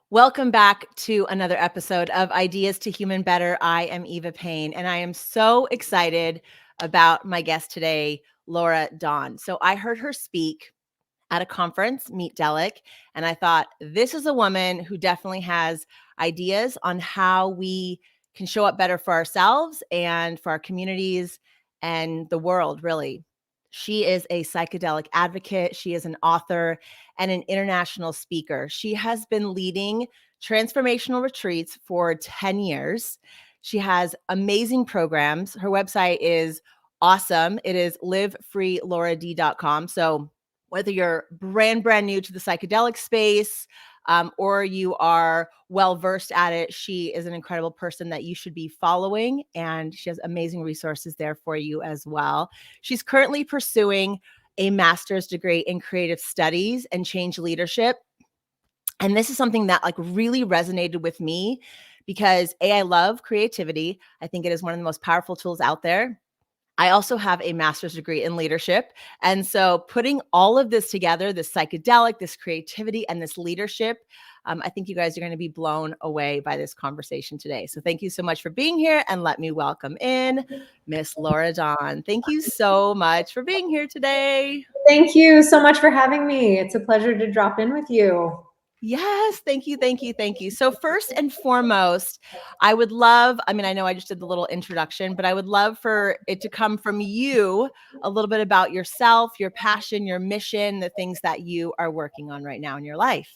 Welcome back to another episode of Ideas to Human Better. I am Eva Payne, and I am so excited about my guest today, Laura Dawn. So I heard her speak at a conference, Meet Delic, and I thought, this is a woman who definitely has ideas on how we can show up better for ourselves and for our communities and the world, really. She is a psychedelic advocate. She is an author and an international speaker. She has been leading transformational retreats for 10 years. She has amazing programs. Her website is awesome. It is livefreelaurad.com. So whether you're brand new to the psychedelic space, or you are well-versed at it, she is an incredible person that you should be following, and she has amazing resources there for you as well. She's currently pursuing a master's degree in creative studies and change leadership. And this is something that really resonated with me because I love creativity. I think it is one of the most powerful tools out there. I also have a master's degree in leadership. And so putting all of this together, this psychedelic, this creativity, and this leadership, I think you guys are going to be blown away by this conversation today. So thank you so much for being here. And let me welcome in Miss Laura Dawn. Thank you so much for being here today. Thank you so much for having me. It's a pleasure to drop in with you. Yes, thank you. So first and foremost, I would love, I know I just did the little introduction, but I would love for it to come from you a little bit about yourself, your passion, your mission, the things that you are working on right now in your life.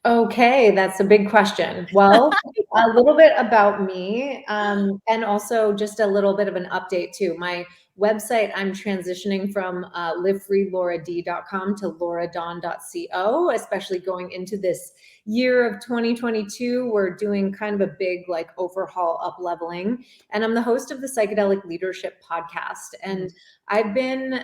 Okay, that's a big question. Well, a little bit about me, and also just a little bit of an update too. My website, I'm transitioning from livefreelaurad.com to lauradon.co, especially going into this year of 2022. We're doing kind of a big overhaul, up leveling, and I'm the host of the Psychedelic Leadership Podcast. And I've been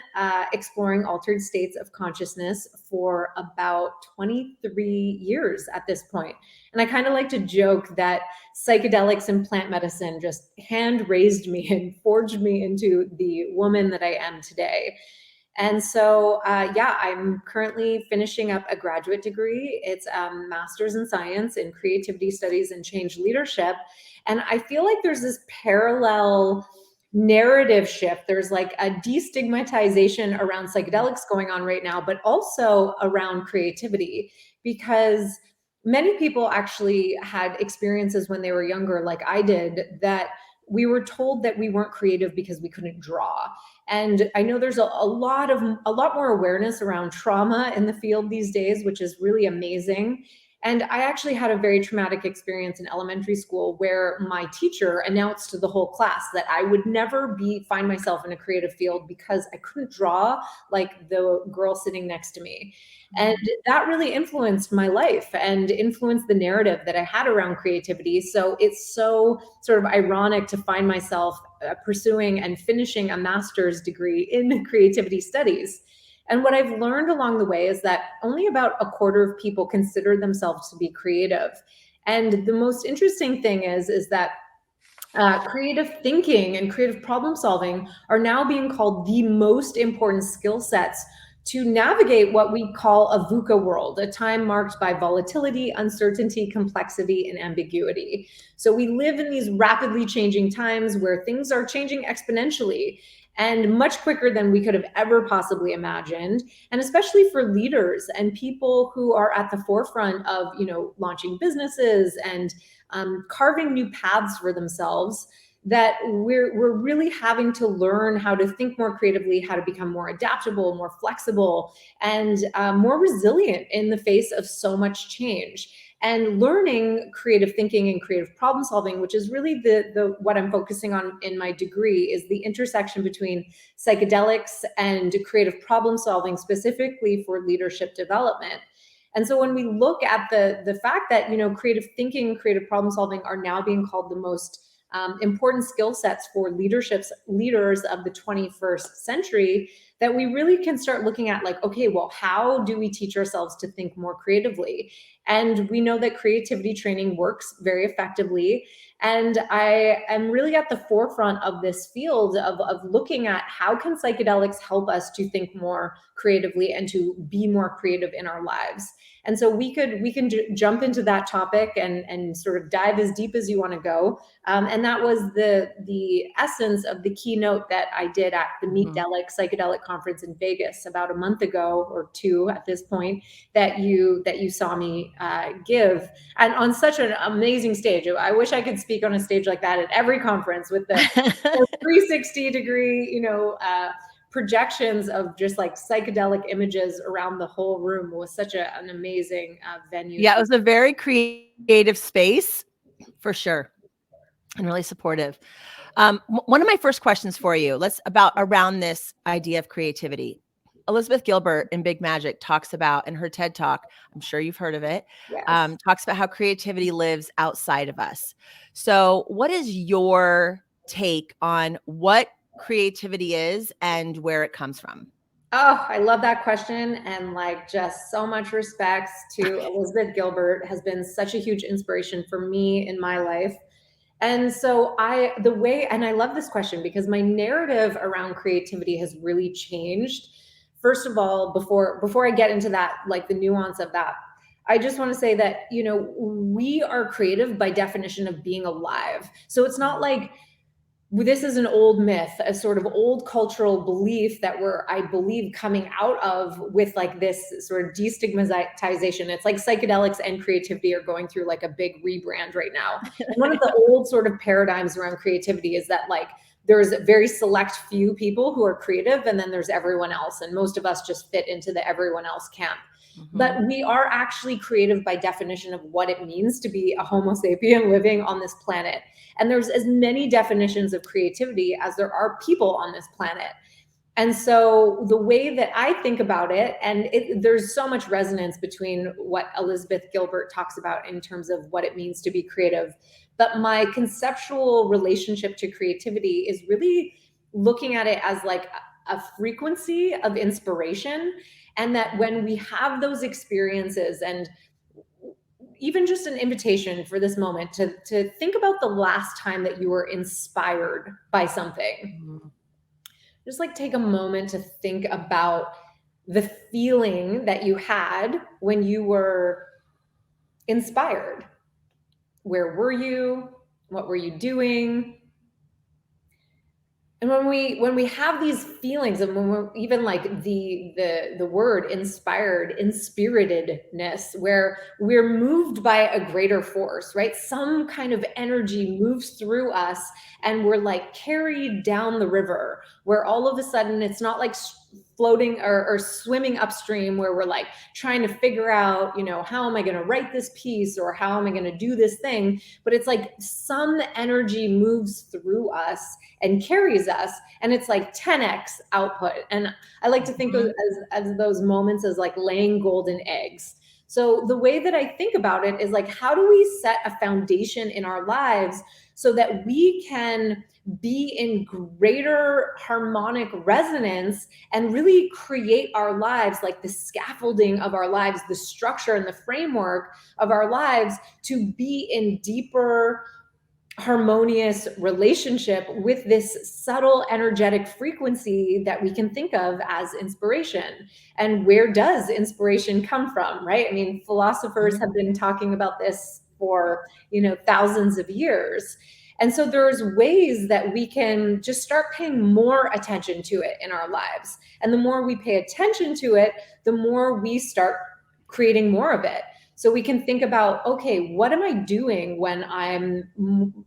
exploring altered states of consciousness for about 23 years at this point. And I kind of like to joke that psychedelics and plant medicine just hand raised me and forged me into the woman that I am today. And so, I'm currently finishing up a graduate degree. It's a master's in science in creativity studies and change leadership. And I feel like there's this parallel narrative shift. There's like a destigmatization around psychedelics going on right now, but also around creativity, because many people actually had experiences when they were younger, like I did, that we were told that we weren't creative because we couldn't draw. And I know there's a lot more awareness around trauma in the field these days, which is really amazing. And I actually had a very traumatic experience in elementary school where my teacher announced to the whole class that I would never find myself in a creative field because I couldn't draw like the girl sitting next to me. And that really influenced my life and influenced the narrative that I had around creativity. So it's so sort of ironic to find myself pursuing and finishing a master's degree in creativity studies. And what I've learned along the way is that only about a quarter of people consider themselves to be creative. And the most interesting thing is that creative thinking and creative problem solving are now being called the most important skill sets to navigate what we call a VUCA world, a time marked by volatility, uncertainty, complexity, and ambiguity. So we live in these rapidly changing times where things are changing exponentially and much quicker than we could have ever possibly imagined. And especially for leaders and people who are at the forefront of, launching businesses and carving new paths for themselves, that we're really having to learn how to think more creatively, how to become more adaptable, more flexible, and more resilient in the face of so much change. And learning creative thinking and creative problem solving, which is really the what I'm focusing on in my degree, is the intersection between psychedelics and creative problem solving, specifically for leadership development. And so when we look at the fact that creative thinking and creative problem solving are now being called the most important skill sets for leaders of the 21st century, that we really can start looking at like, okay, well, how do we teach ourselves to think more creatively? And we know that creativity training works very effectively. And I am really at the forefront of this field of looking at how can psychedelics help us to think more creatively and to be more creative in our lives. And so we can jump into that topic and sort of dive as deep as you want to go. And that was the essence of the keynote that I did at the Meetdelic Psychedelic Conference in Vegas about a month ago or two at this point that you saw me give, and on such an amazing stage. I wish I could speak on a stage like that at every conference with the 360 degree, projections of just like psychedelic images around the whole room. Was such an amazing venue. Yeah, it was a very creative space for sure, and really supportive. One of my first questions for you, around this idea of creativity. Elizabeth Gilbert in Big Magic talks about, in her TED Talk, I'm sure you've heard of it, Yes. talks about how creativity lives outside of us. So what is your take on what creativity is and where it comes from? Oh, I love that question. And like, just so much respect to Elizabeth Gilbert, has been such a huge inspiration for me in my life. And so I love this question because my narrative around creativity has really changed. First of all, before I get into that, like the nuance of that, I just want to say that, we are creative by definition of being alive. So it's not like this is an old myth, a sort of old cultural belief that I believe, coming out of with like this sort of destigmatization. It's like psychedelics and creativity are going through like a big rebrand right now. And one of the old sort of paradigms around creativity is that like there's a very select few people who are creative, and then there's everyone else. And most of us just fit into the everyone else camp. But we are actually creative by definition of what it means to be a Homo sapien living on this planet. And there's as many definitions of creativity as there are people on this planet. And so the way that I think about it, and there's so much resonance between what Elizabeth Gilbert talks about in terms of what it means to be creative. But my conceptual relationship to creativity is really looking at it as like a frequency of inspiration. And that when we have those experiences, and even just an invitation for this moment to think about the last time that you were inspired by something. Just like take a moment to think about the feeling that you had when you were inspired. Where were you? What were you doing? And when we have these feelings, and when we're even like the word inspired, inspiritedness, where we're moved by a greater force, right? Some kind of energy moves through us, and we're like carried down the river, where all of a sudden it's not like floating or swimming upstream, where we're like trying to figure out, how am I going to write this piece, or how am I going to do this thing? But it's like some energy moves through us and carries us, and it's like 10x output. And I like to think of as those moments as like laying golden eggs. So the way that I think about it is like, how do we set a foundation in our lives so that we can be in greater harmonic resonance and really create our lives, like the scaffolding of our lives, the structure and the framework of our lives, to be in deeper harmonious relationship with this subtle energetic frequency that we can think of as inspiration. And where does inspiration come from, right? I mean, philosophers have been talking about this for, thousands of years. And so there's ways that we can just start paying more attention to it in our lives. And the more we pay attention to it, the more we start creating more of it. So we can think about, okay, what am I doing when I'm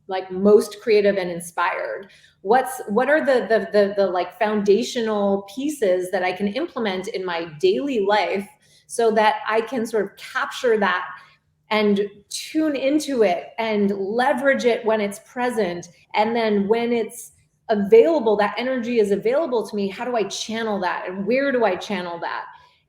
like most creative and inspired? What are the like foundational pieces that I can implement in my daily life so that I can sort of capture that and tune into it and leverage it when it's present? And then when it's available, that energy is available to me, how do I channel that? And where do I channel that?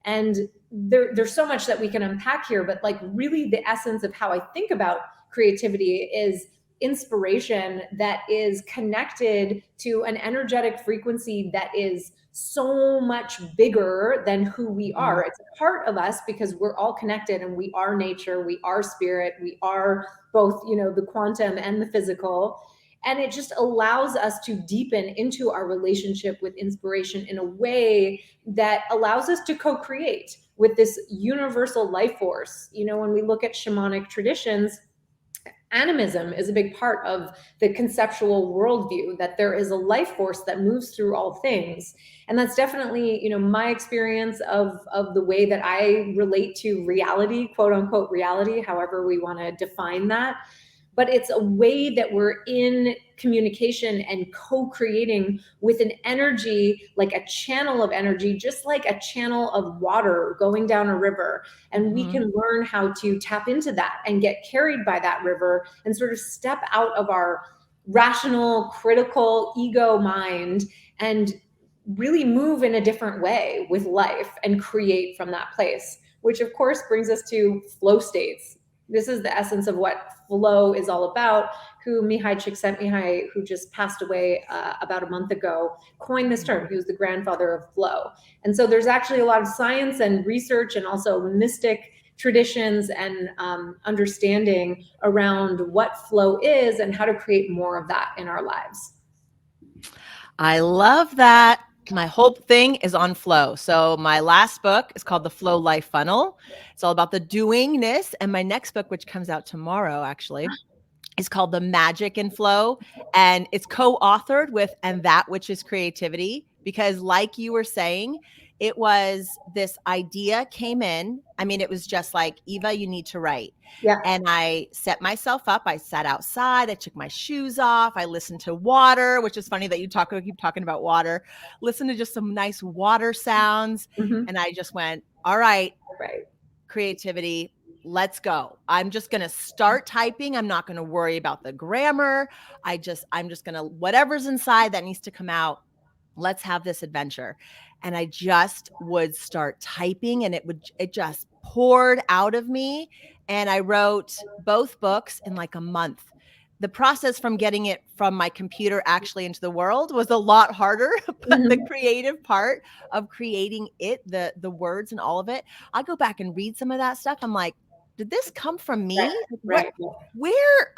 And there's so much that we can unpack here, but like really the essence of how I think about creativity is inspiration that is connected to an energetic frequency that is so much bigger than who we are. It's a part of us because we're all connected and we are nature, we are spirit, we are both, the quantum and the physical. And it just allows us to deepen into our relationship with inspiration in a way that allows us to co-create with this universal life force. When we look at shamanic traditions, animism is a big part of the conceptual worldview, that there is a life force that moves through all things. And that's definitely, my experience of the way that I relate to reality, quote unquote reality, however we want to define that. But it's a way that we're in communication and co-creating with an energy, like a channel of energy, just like a channel of water going down a river. And we can learn how to tap into that and get carried by that river and sort of step out of our rational, critical ego mind and really move in a different way with life and create from that place, which of course brings us to flow states. This is the essence of what flow is all about. Who Mihai Csikszentmihalyi, who just passed away about a month ago, coined this term. He was the grandfather of flow. And so there's actually a lot of science and research and also mystic traditions and understanding around what flow is and how to create more of that in our lives. I love that. My whole thing is on flow. So my last book is called The Flow Life Funnel. It's all about the doingness. And my next book, which comes out tomorrow, actually, is called The Magic in Flow. And it's co-authored with And That Which is Creativity. Because like you were saying, it was this idea came in. I mean, it was just like, Eva, you need to write. Yeah. And I set myself up. I sat outside. I took my shoes off. I listened to water, which is funny that you keep talking about water. Listen to just some nice water sounds. And I just went, all right, creativity, let's go. I'm just going to start typing. I'm not going to worry about the grammar. I'm just going to, whatever's inside that needs to come out, let's have this adventure. And I just would start typing and it just poured out of me. And I wrote both books in like a month. The process from getting it from my computer actually into the world was a lot harder, but the creative part of creating it, the words and all of it, I go back and read some of that stuff. I'm like, did this come from me? Right. Where?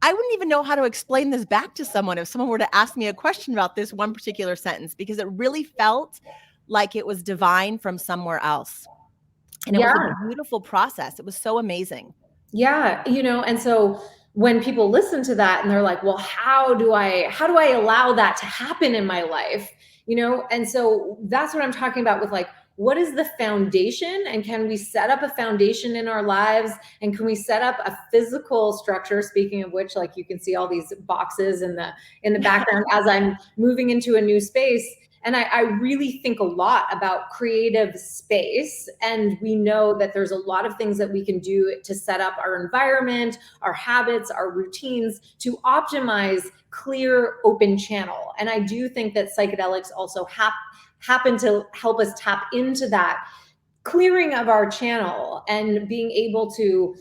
I wouldn't even know how to explain this back to someone if someone were to ask me a question about this one particular sentence, because it really felt like it was divine from somewhere else. And it was a beautiful process. It was so amazing. Yeah. And so when people listen to that and they're like, well, how do I allow that to happen in my life? And so that's what I'm talking about with like, what is the foundation, and can we set up a foundation in our lives, and can we set up a physical structure? Speaking of which, like you can see all these boxes in the background as I'm moving into a new space. And I really think a lot about creative space. And we know that there's a lot of things that we can do to set up our environment, our habits, our routines to optimize clear, open channel. And I do think that psychedelics also happen to help us tap into that clearing of our channel and being able to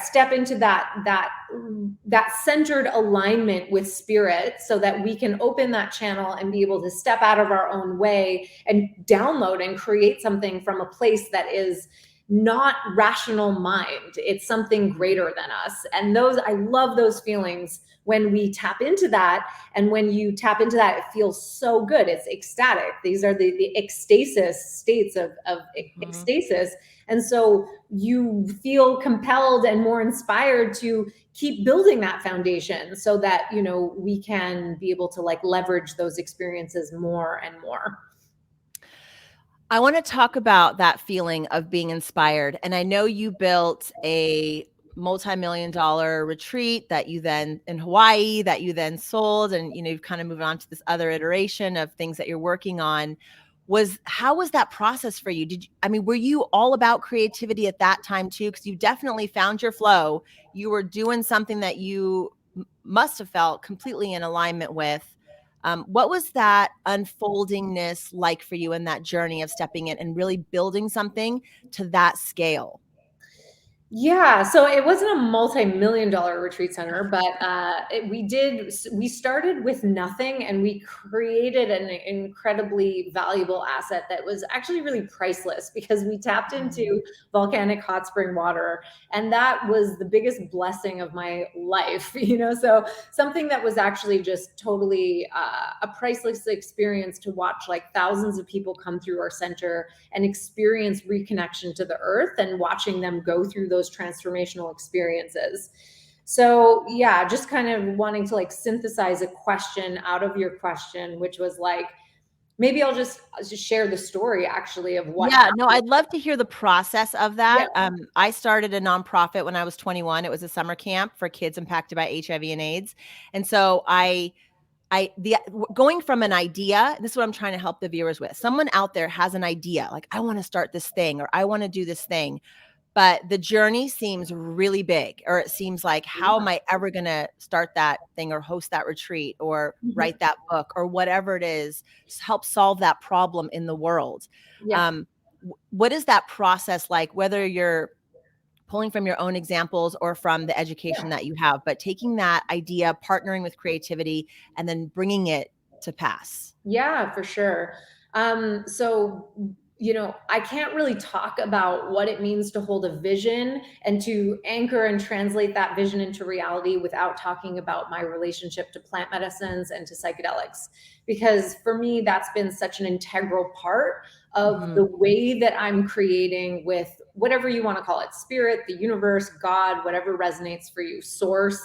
step into that centered alignment with spirit, so that we can open that channel and be able to step out of our own way and download and create something from a place that is not rational mind. It's something greater than us. And I love those feelings when we tap into that. And when you tap into that, it feels so good. It's ecstatic. These are the ecstasis states of ecstasis. And so you feel compelled and more inspired to keep building that foundation, so that, we can be able to like leverage those experiences more and more. I want to talk about that feeling of being inspired. And I know you built a multi-million-dollar retreat that you then in Hawaii that you then sold, and you've kind of moved on to this other iteration of things that you're working on. How was that process for you? Were you all about creativity at that time too? Because you definitely found your flow. You were doing something that you must have felt completely in alignment with. What was that unfoldingness like for you in that journey of stepping in and really building something to that scale? Yeah, so it wasn't a multi-million-dollar retreat center, but we started with nothing, and we created an incredibly valuable asset that was actually really priceless, because we tapped into volcanic hot spring water, and that was the biggest blessing of my life, so something that was actually just totally a priceless experience, to watch like thousands of people come through our center and experience reconnection to the earth, and watching them go through those transformational experiences. So yeah, just kind of wanting to like synthesize a question out of your question, which was like, maybe I'll just share the story actually of what Yeah, happened. no, I'd love to hear the process of Yeah. that. I started a nonprofit when I was 21. It was a summer camp for kids impacted by HIV and AIDS. And so going from an idea, this is what I'm trying to help the viewers with. Someone out there has an idea, like, I want to start this thing, or I want to do this thing, but the journey seems really big, or it seems like, how am I ever going to start that thing, or host that retreat, or Mhm. write that book, or whatever it is, help solve that problem in the world. Yeah. Um, what is that process like, whether you're pulling from your own examples or from the education that you have, but taking that idea, partnering with creativity, and then bringing it to pass? Yeah, for sure. So, I can't really talk about what it means to hold a vision and to anchor and translate that vision into reality without talking about my relationship to plant medicines and to psychedelics. Because for me, that's been such an integral part of Mhm. the way that I'm creating with whatever you want to call it: spirit, the universe, God, whatever resonates for you, source.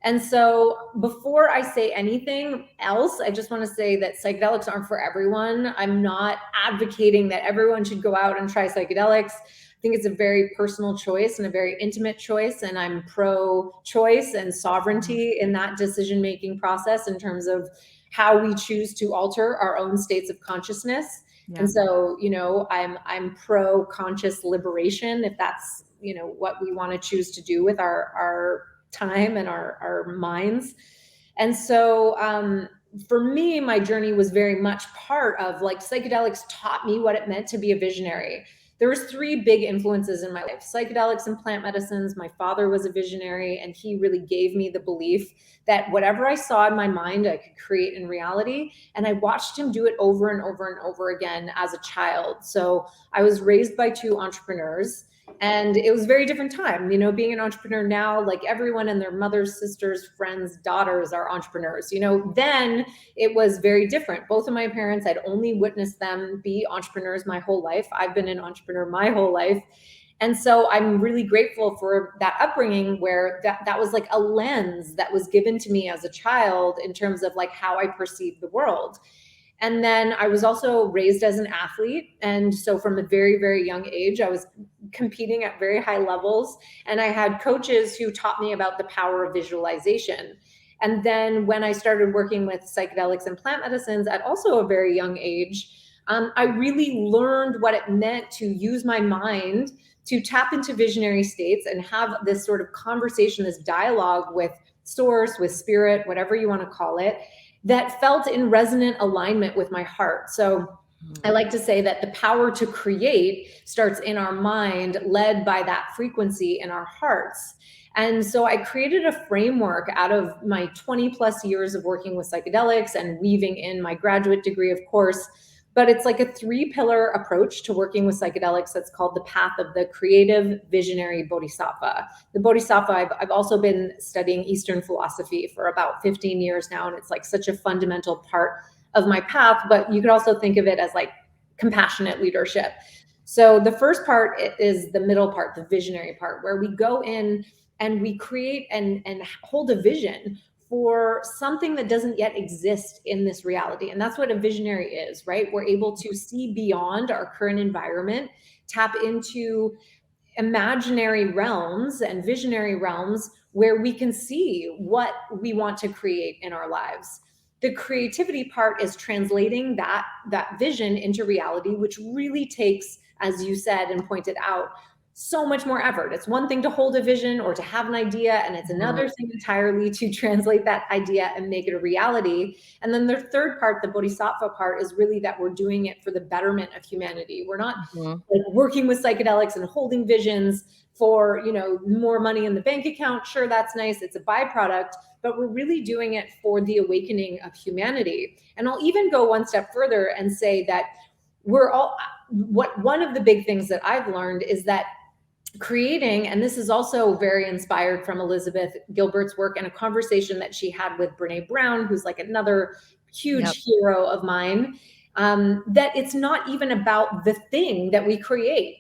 And so before I say anything else, I just want to say that psychedelics aren't for everyone. I'm not advocating that everyone should go out and try psychedelics. I think it's a very personal choice and a very intimate choice. And I'm pro choice and sovereignty in that decision making process, in terms of how we choose to alter our own states of consciousness. Yeah. And so, I'm pro conscious liberation, if that's, what we want to choose to do with our time and our minds. And so for me, my journey was very much part of, like, psychedelics taught me what it meant to be a visionary. There was three big influences in my life: psychedelics and plant medicines. My father was a visionary, and he really gave me the belief that whatever I saw in my mind, I could create in reality. And I watched him do it over and over and over again as a child. So I was raised by two entrepreneurs, and it was a very different time, being an entrepreneur now, like, everyone and their mothers, sisters, friends, daughters are entrepreneurs. Then it was very different. Both of my parents, I'd only witnessed them be entrepreneurs my whole life. I've been an entrepreneur my whole life. And so I'm really grateful for that upbringing, where that was like a lens that was given to me as a child, in terms of like how I perceive the world. And then I was also raised as an athlete. And so from a very, very young age, I was competing at very high levels. And I had coaches who taught me about the power of visualization. And then when I started working with psychedelics and plant medicines at also a very young age, I really learned what it meant to use my mind to tap into visionary states and have this sort of conversation, this dialogue with source, with spirit, whatever you want to call it, that felt in resonant alignment with my heart. So I like to say that the power to create starts in our mind, led by that frequency in our hearts. And so I created a framework out of my 20 plus years of working with psychedelics, and weaving in my graduate degree, of course. But it's like a 3-pillar approach to working with psychedelics that's called the path of the creative visionary Bodhisattva. The Bodhisattva, I've also been studying Eastern philosophy for about 15 years now, and it's like such a fundamental part of my path. But you could also think of it as like compassionate leadership. So the first part is the middle part, the visionary part, where we go in and we create and hold a vision for something that doesn't yet exist in this reality. And that's what a visionary is, right? We're able to see beyond our current environment, tap into imaginary realms and visionary realms where we can see what we want to create in our lives. The creativity part is translating that vision into reality, which really takes, as you said and pointed out, so much more effort. It's one thing to hold a vision or to have an idea, and it's another thing entirely to translate that idea and make it a reality. And then the third part, the bodhisattva part, is really that we're doing it for the betterment of humanity. We're not like working with psychedelics and holding visions for, more money in the bank account. Sure, that's nice. It's a byproduct, but we're really doing it for the awakening of humanity. And I'll even go one step further and say that one of the big things that I've learned is that creating, and this is also very inspired from Elizabeth Gilbert's work and a conversation that she had with Brene Brown, who's like another huge hero of mine, that it's not even about the thing that we create,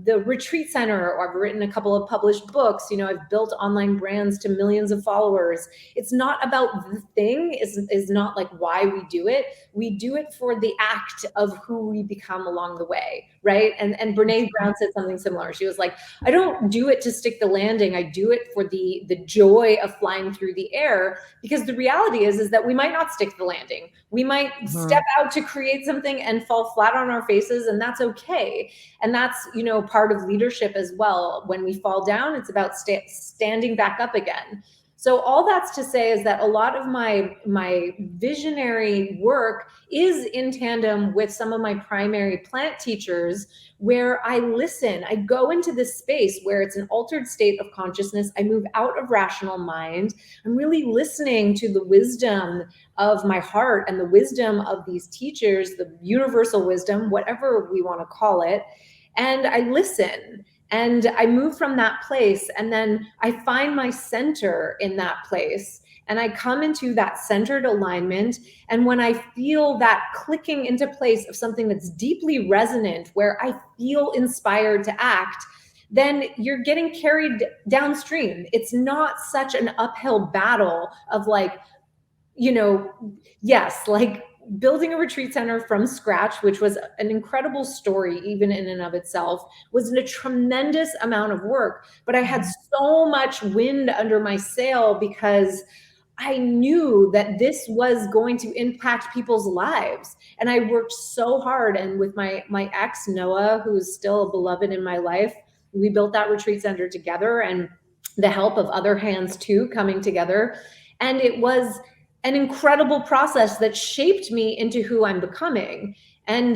the retreat center, or I've written a couple of published books, I've built online brands to millions of followers. It's not about the thing, is not like why we do it. We do it for the act of who we become along the way, right? And Brene Brown said something similar. She was like, I don't do it to stick the landing. I do it for the joy of flying through the air, because the reality is that we might not stick the landing. We might step out to create something and fall flat on our faces, and that's okay. And that's, part of leadership as well. When we fall down, it's about standing back up again. So all that's to say is that a lot of my visionary work is in tandem with some of my primary plant teachers, where I listen. I go into this space where it's an altered state of consciousness. I move out of rational mind. I'm really listening to the wisdom of my heart and the wisdom of these teachers, the universal wisdom, whatever we want to call it. And I listen. And I move from that place, and then I find my center in that place, and I come into that centered alignment. And when I feel that clicking into place of something that's deeply resonant, where I feel inspired to act, then you're getting carried downstream. It's not such an uphill battle of like, yes, like building a retreat center from scratch, which was an incredible story, even in and of itself, was a tremendous amount of work. But I had so much wind under my sail, because I knew that this was going to impact people's lives. And I worked so hard. And with my ex, Noah, who is still a beloved in my life, we built that retreat center together, and the help of other hands too coming together. And it was an incredible process that shaped me into who I'm becoming. And,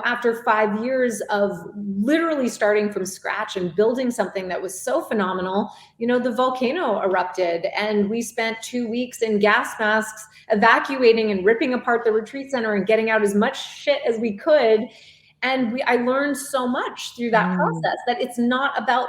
after 5 years of literally starting from scratch and building something that was so phenomenal, the volcano erupted, and we spent 2 weeks in gas masks, evacuating and ripping apart the retreat center and getting out as much shit as we could. And I learned so much through that process, that it's not about,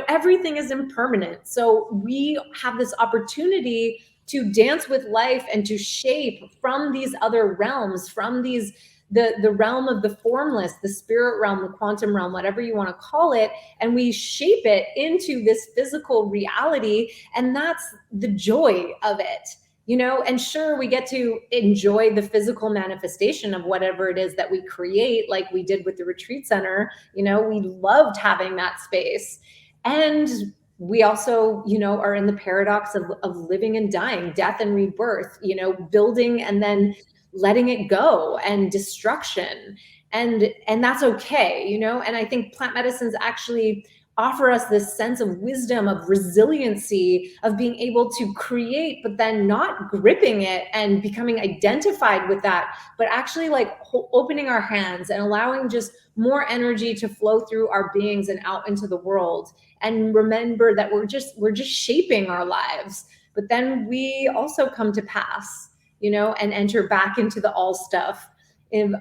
everything is impermanent. So we have this opportunity to dance with life and to shape from these other realms, from the realm of the formless, the spirit realm, the quantum realm, whatever you want to call it. And we shape it into this physical reality. And that's the joy of it, and sure, we get to enjoy the physical manifestation of whatever it is that we create, like we did with the retreat center. We loved having that space. And we also, are in the paradox of living and dying, death and rebirth, building and then letting it go, and destruction. And that's okay, and I think plant medicines actually offer us this sense of wisdom, of resiliency, of being able to create, but then not gripping it and becoming identified with that, but actually like opening our hands and allowing just more energy to flow through our beings and out into the world. And remember that we're just shaping our lives, but then we also come to pass, and enter back into the all stuff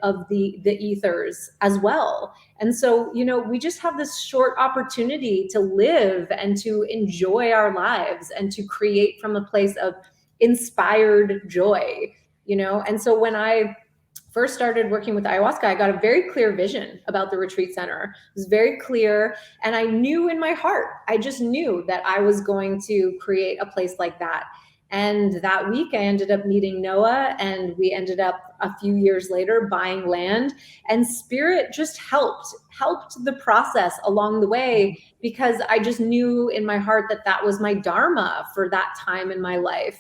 of the ethers as well. And so, we just have this short opportunity to live and to enjoy our lives and to create from a place of inspired joy, And so when I first started working with ayahuasca, I got a very clear vision about the retreat center. It was very clear. And I knew in my heart, I just knew that I was going to create a place like that. And that week I ended up meeting Noah, and we ended up a few years later buying land, and spirit just helped the process along the way, because I just knew in my heart that that was my dharma for that time in my life.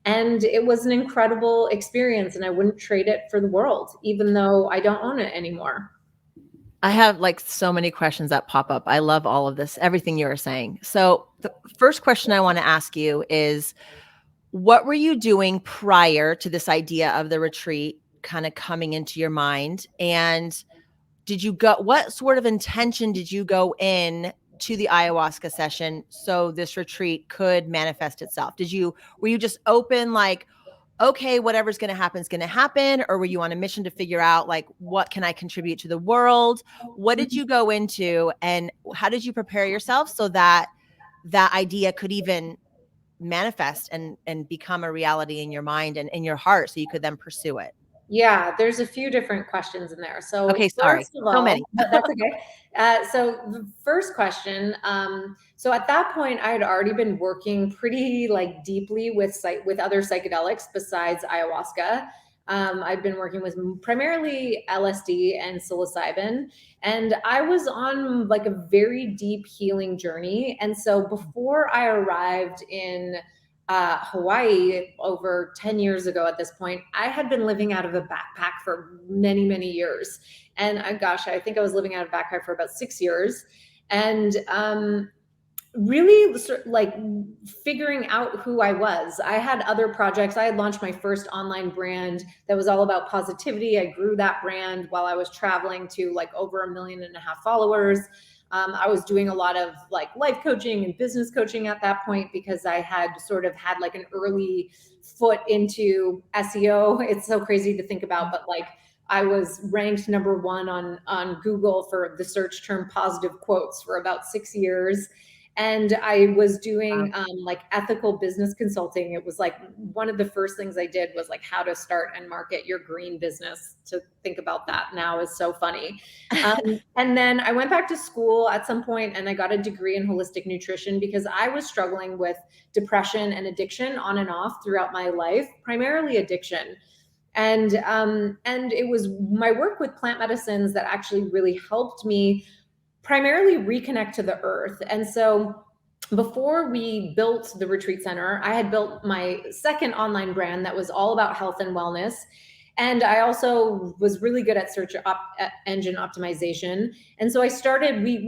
And it was an incredible experience, and I wouldn't trade it for the world, even though I don't own it anymore. I have like so many questions that pop up. I love all of this, everything you were saying. So the first question I want to ask you is, what were you doing prior to this idea of the retreat kind of coming into your mind? And what sort of intention did you go in to the ayahuasca session so this retreat could manifest itself? Were you just open, like, okay, whatever's going to happen is going to happen? Or were you on a mission to figure out, like, what can I contribute to the world? What did you go into, and how did you prepare yourself so that that idea could even manifest and become a reality in your mind and in your heart, so you could then pursue it? Yeah, there's a few different questions in there. So Okay, sorry. first of So all, many. that's okay. So the first question, so at that point, I had already been working pretty like deeply with other psychedelics besides ayahuasca. I've been working with primarily LSD and psilocybin, and I was on like a very deep healing journey. And so before I arrived in Hawaii over 10 years ago at this point, I had been living out of a backpack for many, many years. And I think I was living out of a backpack for about 6 years. And really like figuring out who I was. I had other projects. I had launched my first online brand that was all about positivity. I grew that brand while I was traveling to like over 1.5 million followers. I was doing a lot of like life coaching and business coaching at that point because I had sort of had like an early foot into SEO. It's so crazy to think about, but like I was ranked number 1 on Google for the search term positive quotes for about 6 years. And I was doing like ethical business consulting. It was like one of the first things I did was like how to start and market your green business. To think about that now is so funny. And then I went back to school at some point and I got a degree in holistic nutrition because I was struggling with depression and addiction on and off throughout my life, primarily addiction. And it was my work with plant medicines that actually really helped me primarily reconnect to the earth. And so before we built the retreat center, I had built my second online brand that was all about health and wellness. And I also was really good at search engine optimization. And so we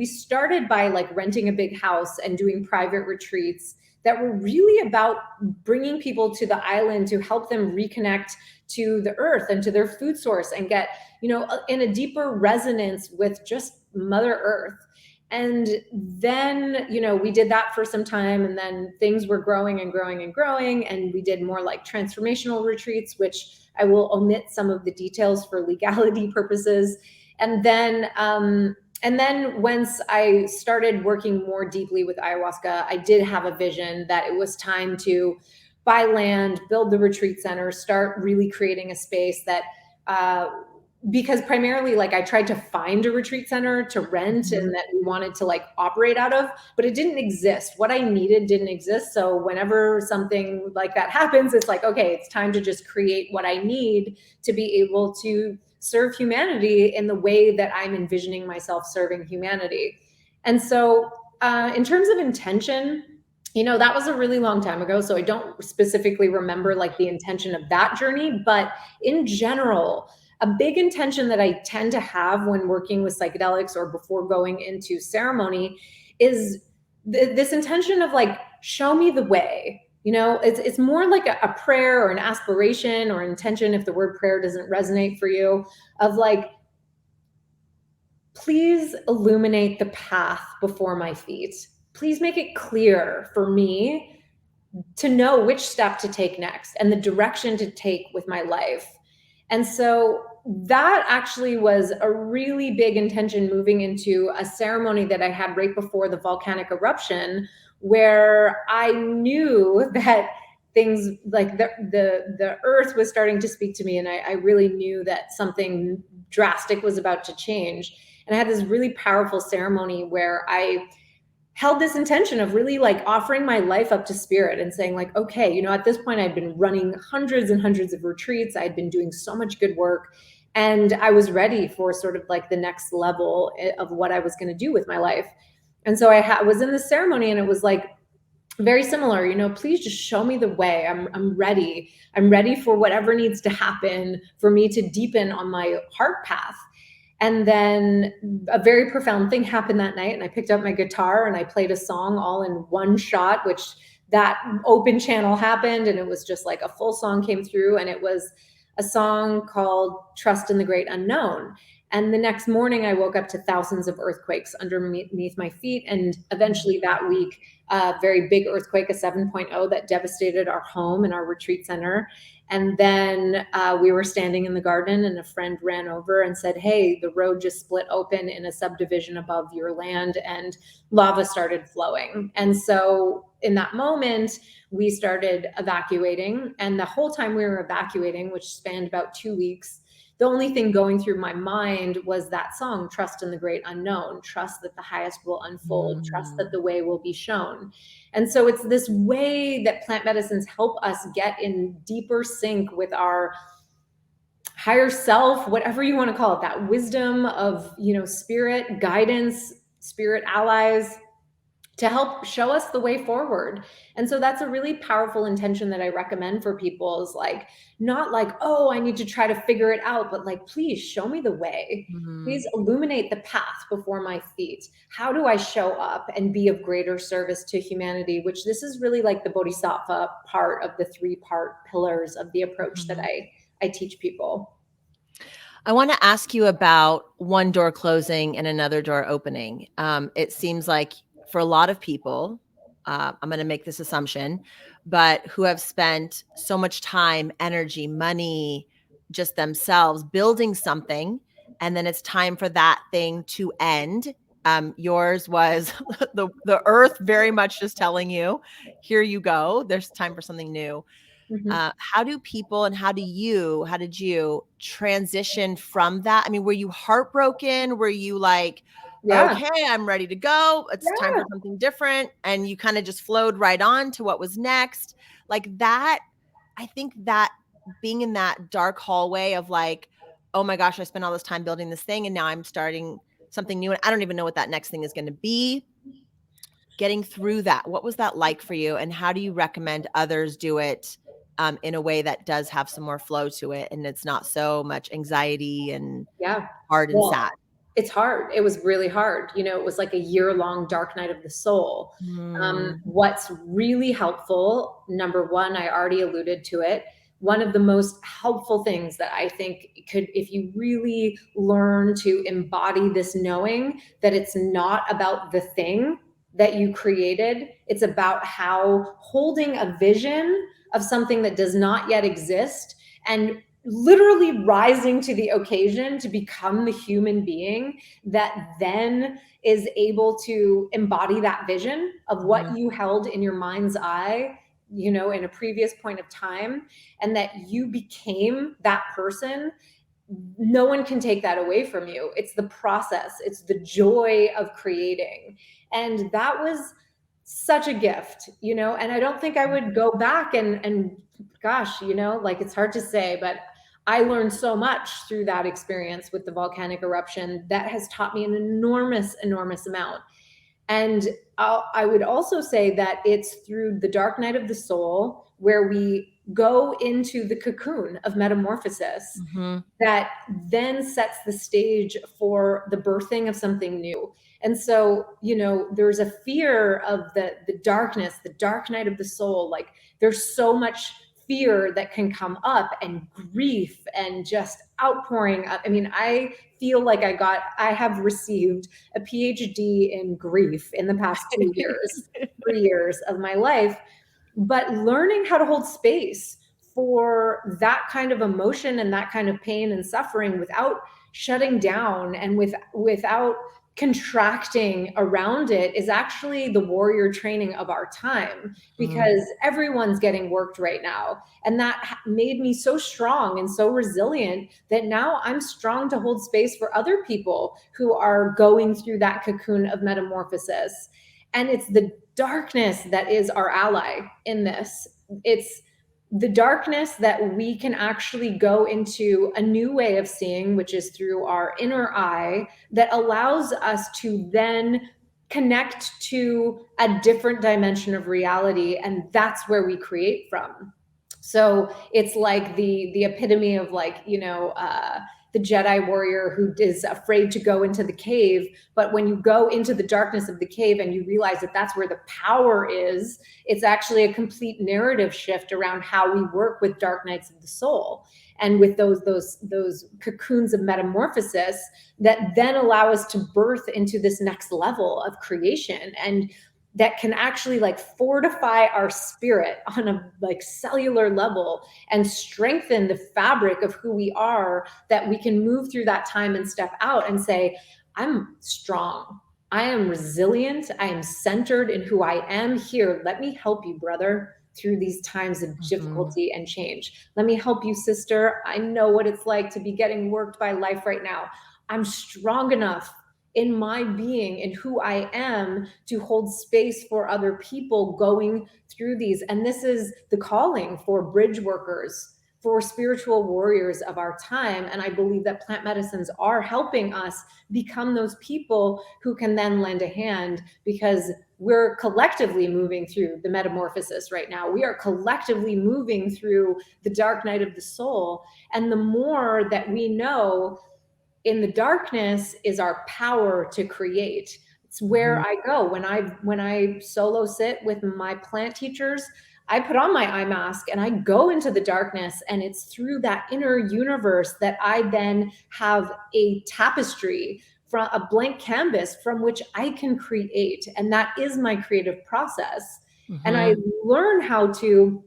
started by like renting a big house and doing private retreats that were really about bringing people to the island to help them reconnect to the earth and to their food source and get, in a deeper resonance with just Mother Earth. And then, we did that for some time, and then things were growing and growing and growing. And we did more like transformational retreats, which I will omit some of the details for legality purposes. And then once I started working more deeply with ayahuasca, I did have a vision that it was time to buy land, build the retreat center, start really creating a space that, because primarily like I tried to find a retreat center to rent and that we wanted to like operate out of, but it didn't exist. What I needed didn't exist. So whenever something like that happens, it's like, okay, it's time to just create what I need to be able to serve humanity in the way that I'm envisioning myself serving humanity. And so in terms of intention, that was a really long time ago. So I don't specifically remember like the intention of that journey, but in general, a big intention that I tend to have when working with psychedelics or before going into ceremony is this intention of like, show me the way. It's more like a prayer or an aspiration or intention, if the word prayer doesn't resonate for you, of like, please illuminate the path before my feet. Please make it clear for me to know which step to take next and the direction to take with my life. And so that actually was a really big intention moving into a ceremony that I had right before the volcanic eruption, where I knew that things like the earth was starting to speak to me. And I really knew that something drastic was about to change. And I had this really powerful ceremony where I held this intention of really like offering my life up to spirit and saying like, okay, at this point I'd been running hundreds and hundreds of retreats. I'd been doing so much good work, and I was ready for sort of like the next level of what I was going to do with my life. And so I was in the ceremony, and it was like very similar, please just show me the way. I'm ready. I'm ready for whatever needs to happen for me to deepen on my heart path. And then a very profound thing happened that night, and I picked up my guitar and I played a song all in one shot, which that open channel happened, and it was just like a full song came through, and it was a song called Trust in the Great Unknown. And the next morning, I woke up to thousands of earthquakes underneath my feet. And eventually that week, a very big earthquake, a 7.0, that devastated our home and our retreat center. And then we were standing in the garden and a friend ran over and said, hey, the road just split open in a subdivision above your land and lava started flowing. And so in that moment, we started evacuating. And the whole time we were evacuating, which spanned about 2 weeks, the only thing going through my mind was that song, Trust in the Great Unknown, trust that the highest will unfold, trust that the way will be shown. And so it's this way that plant medicines help us get in deeper sync with our higher self, whatever you want to call it, that wisdom of, spirit, guidance, spirit allies, to help show us the way forward. And so that's a really powerful intention that I recommend for people, is like, not like, oh, I need to try to figure it out, but like, please show me the way. Please illuminate the path before my feet. How do I show up and be of greater service to humanity? Which this is really like the Bodhisattva part of the 3-part pillars of the approach that I teach people. I want to ask you about one door closing and another door opening. It seems like for a lot of people, I'm going to make this assumption, but who have spent so much time, energy, money, just themselves building something, and then it's time for that thing to end. Yours was the earth very much just telling you, here you go. There's time for something new. How do people and how did you transition from that? I mean, were you heartbroken? Were you like, okay, I'm ready to go. It's time for something different. And you kind of just flowed right on to what was next. Like that, I think that being in that dark hallway of like, oh my gosh, I spent all this time building this thing and now I'm starting something new and I don't even know what that next thing is going to be. Getting through that, what was that like for you? And how do you recommend others do it in a way that does have some more flow to it and it's not so much anxiety and hard and sad? It's hard. It was really hard. It was like a year-long dark night of the soul. What's really helpful, number one, I already alluded to it. One of the most helpful things that I think could, if you really learn to embody this knowing that it's not about the thing that you created, it's about how holding a vision of something that does not yet exist and literally rising to the occasion to become the human being that then is able to embody that vision of what you held in your mind's eye, in a previous point of time, and that you became that person. No one can take that away from you. It's the process. It's the joy of creating. And that was such a gift, and I don't think I would go back and gosh, like it's hard to say, but I learned so much through that experience with the volcanic eruption that has taught me an enormous, enormous amount. And I would also say that it's through the dark night of the soul where we go into the cocoon of metamorphosis that then sets the stage for the birthing of something new. And so, there's a fear of the darkness, the dark night of the soul. Like there's so much fear that can come up and grief and just outpouring. I mean, I feel like I have received a PhD in grief in the past 2 years, 3 years of my life, but learning how to hold space for that kind of emotion and that kind of pain and suffering without shutting down and without contracting around it is actually the warrior training of our time, because everyone's getting worked right now. And that made me so strong and so resilient that now I'm strong to hold space for other people who are going through that cocoon of metamorphosis. And it's the darkness that is our ally in this. It's the darkness that we can actually go into a new way of seeing, which is through our inner eye, that allows us to then connect to a different dimension of reality. And that's where we create from. So it's like the epitome of like, the Jedi warrior who is afraid to go into the cave. But when you go into the darkness of the cave and you realize that that's where the power is, it's actually a complete narrative shift around how we work with dark nights of the soul, and with those cocoons of metamorphosis that then allow us to birth into this next level of creation, and that can actually like fortify our spirit on a like cellular level and strengthen the fabric of who we are, that we can move through that time and step out and say, I'm strong, I am resilient, I am centered in who I am. Here, let me help you, brother, through these times of difficulty and change. Let me help you, sister. I know what it's like to be getting worked by life right now. I'm strong enough in my being, in who I am, to hold space for other people going through these. And this is the calling for bridge workers, for spiritual warriors of our time. And I believe that plant medicines are helping us become those people who can then lend a hand, because we're collectively moving through the metamorphosis right now. We are collectively moving through the dark night of the soul. And the more that we know in the darkness is our power to create. It's where I go when I solo sit with my plant teachers. I put on my eye mask and I go into the darkness, and it's through that inner universe that I then have a tapestry, from a blank canvas from which I can create. And that is my creative process. And I learn how to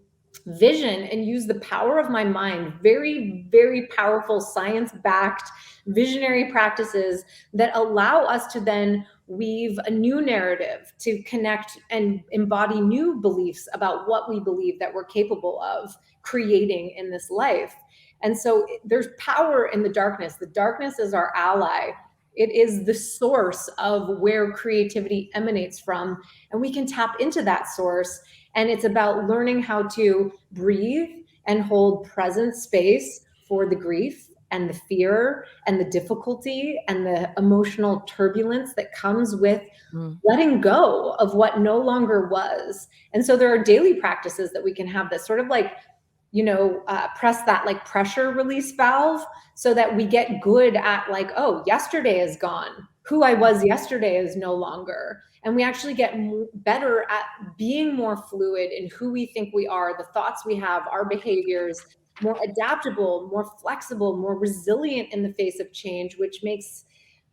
vision and use the power of my mind, very, very powerful science-backed visionary practices that allow us to then weave a new narrative, to connect and embody new beliefs about what we believe that we're capable of creating in this life. And so there's power in the darkness. The darkness is our ally. It is the source of where creativity emanates from, and we can tap into that source. And it's about learning how to breathe and hold present space for the grief and the fear and the difficulty and the emotional turbulence that comes with letting go of what no longer was. And so there are daily practices that we can have that sort of like, press that like pressure release valve, so that we get good at like, oh, yesterday is gone. Who I was yesterday is no longer. And we actually get better at being more fluid in who we think we are, the thoughts we have, our behaviors, more adaptable, more flexible, more resilient in the face of change, which makes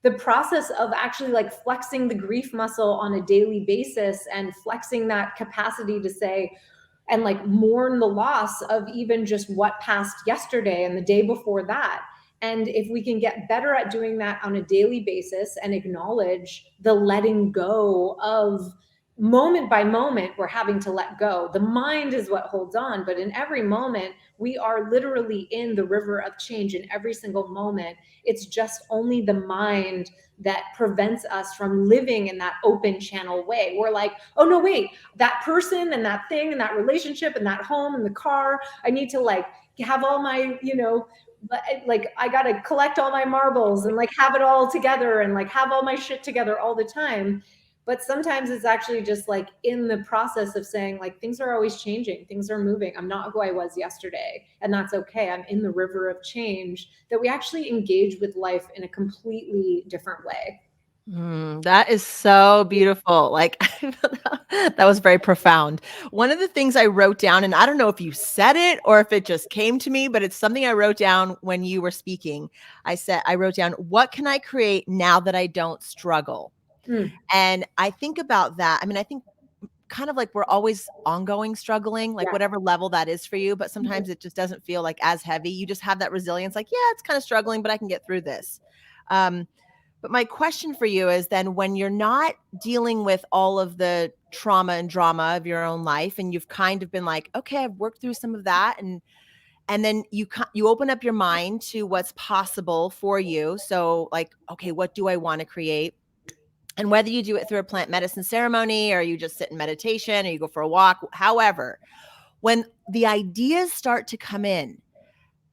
the process of actually like flexing the grief muscle on a daily basis and flexing that capacity to say, and like mourn the loss of even just what passed yesterday and the day before that. And if we can get better at doing that on a daily basis and acknowledge the letting go of moment by moment, we're having to let go. The mind is what holds on, but in every moment, we are literally in the river of change in every single moment. It's just only the mind that prevents us from living in that open channel way. We're like, oh no, wait, that person and that thing and that relationship and that home and the car, I need to like have all my, like I got to collect all my marbles and like have it all together and like have all my shit together all the time. But sometimes it's actually just like in the process of saying like, things are always changing, things are moving. I'm not who I was yesterday, and that's okay. I'm in the river of change, that we actually engage with life in a completely different way. That is so beautiful. Like that was very profound. One of the things I wrote down, and I don't know if you said it or if it just came to me, but it's something I wrote down when you were speaking. I wrote down, what can I create now that I don't struggle? And I think about that. I mean, I think kind of like we're always ongoing struggling, like whatever level that is for you, but sometimes it just doesn't feel like as heavy. You just have that resilience, like, yeah, it's kind of struggling, but I can get through this. But my question for you is then, when you're not dealing with all of the trauma and drama of your own life, and you've kind of been like, okay, I've worked through some of that, and then you open up your mind to what's possible for you. So like, okay, what do I want to create? And whether you do it through a plant medicine ceremony, or you just sit in meditation, or you go for a walk, however, when the ideas start to come in,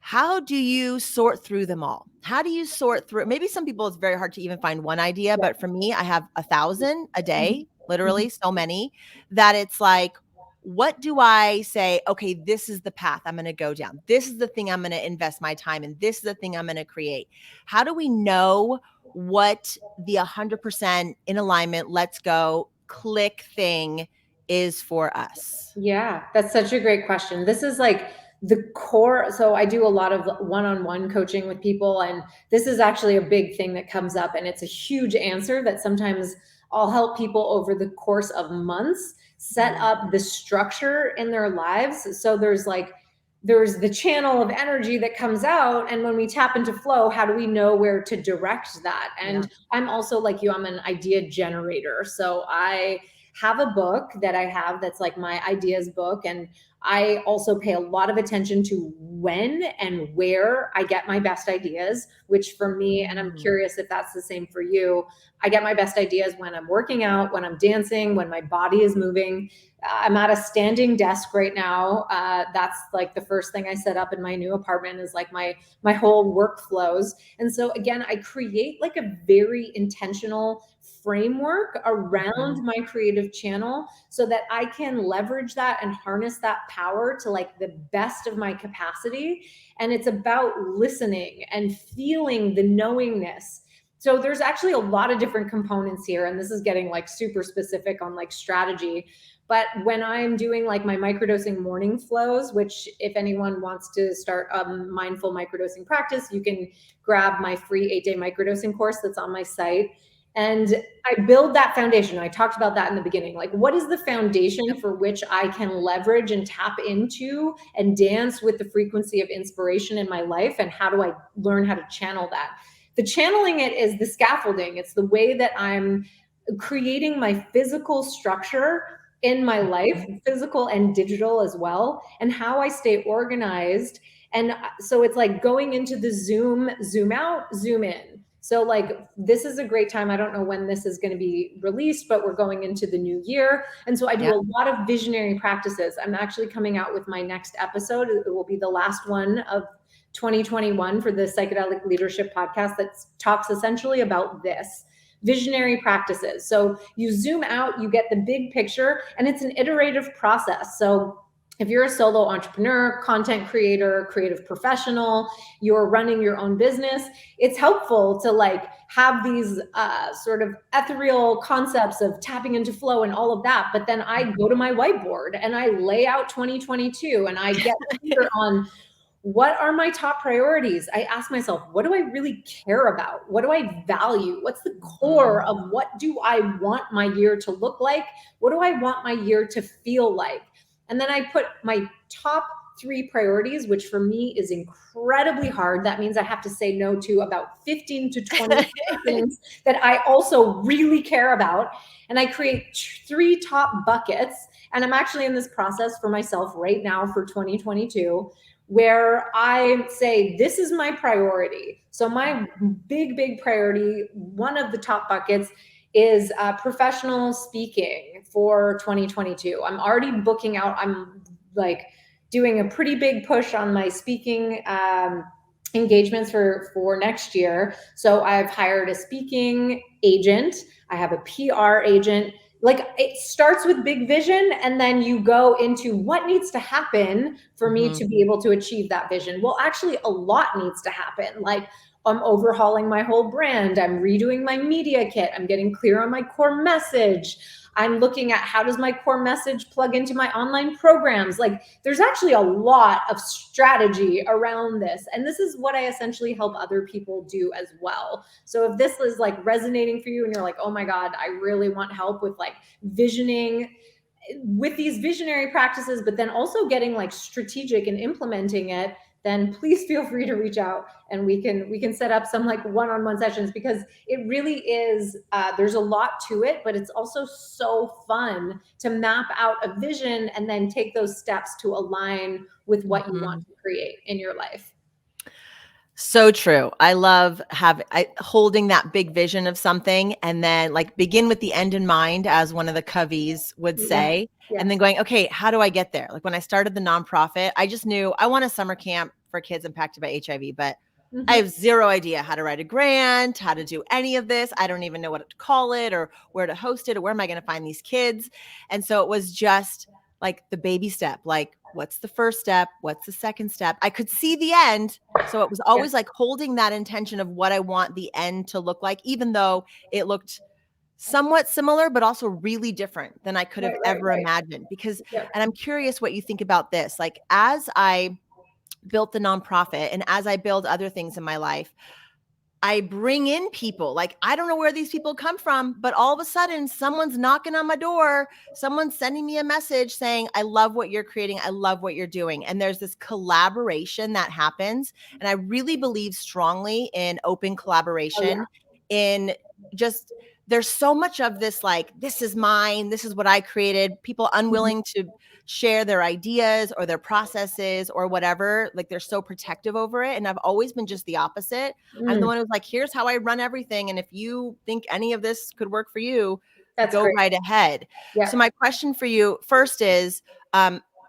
how do you sort through them all? How do you sort through? Maybe some people, it's very hard to even find one idea, but for me, I have 1,000 a day, literally so many, that it's like, what do I say? Okay, this is the path I'm going to go down. This is the thing I'm going to invest my time in. This is the thing I'm going to create. How do we know what the 100% in alignment, let's go, click thing is for us? Yeah, that's such a great question. This is like the core. So I do a lot of one-on-one coaching with people, and this is actually a big thing that comes up, and it's a huge answer that sometimes I'll help people over the course of months set up the structure in their lives. So there's the channel of energy that comes out, and when we tap into flow, how do we know where to direct that? And I'm also like you, I'm an idea generator. So I have a book that I have that's like my ideas book. And I also pay a lot of attention to when and where I get my best ideas, which for me, and I'm curious if that's the same for you, I get my best ideas when I'm working out, when I'm dancing, when my body is moving. I'm at a standing desk right now. That's like the first thing I set up in my new apartment is like my whole workflows. And so again, I create like a very intentional framework around my creative channel so that I can leverage that and harness that power to like the best of my capacity. And it's about listening and feeling the knowingness. So there's actually a lot of different components here, and this is getting like super specific on like strategy. But when I'm doing like my microdosing morning flows, which if anyone wants to start a mindful microdosing practice, you can grab my free 8-day microdosing course that's on my site. And I build that foundation. I talked about that in the beginning. Like, what is the foundation for which I can leverage and tap into and dance with the frequency of inspiration in my life? And how do I learn how to channel that? The channeling it is the scaffolding. It's the way that I'm creating my physical structure in my life, physical and digital as well, and how I stay organized. And so it's like going into the zoom out, zoom in. So like, this is a great time. I don't know when this is going to be released, but we're going into the new year. And so I do a lot of visionary practices. I'm actually coming out with my next episode. It will be the last one of 2021 for the Psychedelic Leadership Podcast that talks essentially about this. Visionary practices. So you zoom out, you get the big picture, and it's an iterative process. So if you're a solo entrepreneur, content creator, creative professional, you're running your own business, it's helpful to like have these sort of ethereal concepts of tapping into flow and all of that. But then I go to my whiteboard and I lay out 2022 and I get clear on what are my top priorities? I ask myself, what do I really care about? What do I value? What's the core of what do I want my year to look like? What do I want my year to feel like? And then I put my top 3 priorities, which for me is incredibly hard. That means I have to say no to about 15 to 20 things that I also really care about. And I create 3 top buckets. And I'm actually in this process for myself right now for 2022, where I say, this is my priority. So my big priority, one of the top buckets is professional speaking for 2022. I'm already booking out. I'm like doing a pretty big push on my speaking engagements for next year. So I've hired a speaking agent. I have a PR agent. Like, it starts with big vision, and then you go into what needs to happen for me to be able to achieve that vision. Well, actually, a lot needs to happen. Like, I'm overhauling my whole brand. I'm redoing my media kit. I'm getting clear on my core message. I'm looking at how does my core message plug into my online programs. Like, there's actually a lot of strategy around this. And this is what I essentially help other people do as well. So if this is like resonating for you and you're like, oh my God, I really want help with like visioning with these visionary practices, but then also getting like strategic and implementing it, then please feel free to reach out and we can set up some like one-on-one sessions, because it really is, there's a lot to it, but it's also so fun to map out a vision and then take those steps to align with what you want to create in your life. So true. I love holding that big vision of something and then like begin with the end in mind, as one of the Coveys would say, and then going, okay, how do I get there? Like when I started the nonprofit, I just knew I want a summer camp for kids impacted by HIV, but I have zero idea how to write a grant, how to do any of this. I don't even know what to call it or where to host it or where am I going to find these kids. And so it was just like the baby step, like what's the first step? What's the second step? I could see the end. So it was always like holding that intention of what I want the end to look like, even though it looked somewhat similar, but also really different than I could have ever imagined. Because, and I'm curious what you think about this. Like, as I built the nonprofit and as I build other things in my life, I bring in people. Like, I don't know where these people come from, but all of a sudden someone's knocking on my door. Someone's sending me a message saying, I love what you're creating. I love what you're doing. And there's this collaboration that happens. And I really believe strongly in open collaboration, in just, there's so much of this, like, this is mine. This is what I created. People unwilling to share their ideas or their processes or whatever. Like, they're so protective over it. And I've always been just the opposite. I'm the one who's like, here's how I run everything. And if you think any of this could work for you, go right ahead. So my question for you first is,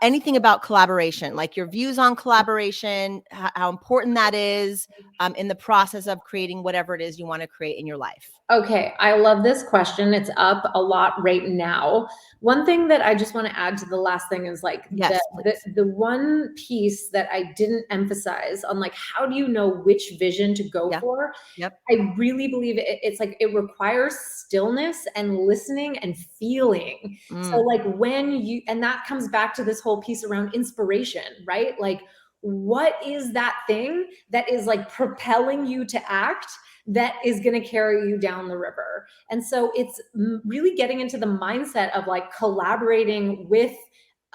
anything about collaboration, like your views on collaboration, how important that is in the process of creating whatever it is you want to create in your life. Okay, I love this question. It's up a lot right now. One thing that I just want to add to the last thing is like the one piece that I didn't emphasize on, like, how do you know which vision to go for? I really believe it's like it requires stillness and listening and feeling. So like when you, and that comes back to this whole piece around inspiration, right? Like, what is that thing that is like propelling you to act, that is going to carry you down the river? And so it's really getting into the mindset of like collaborating with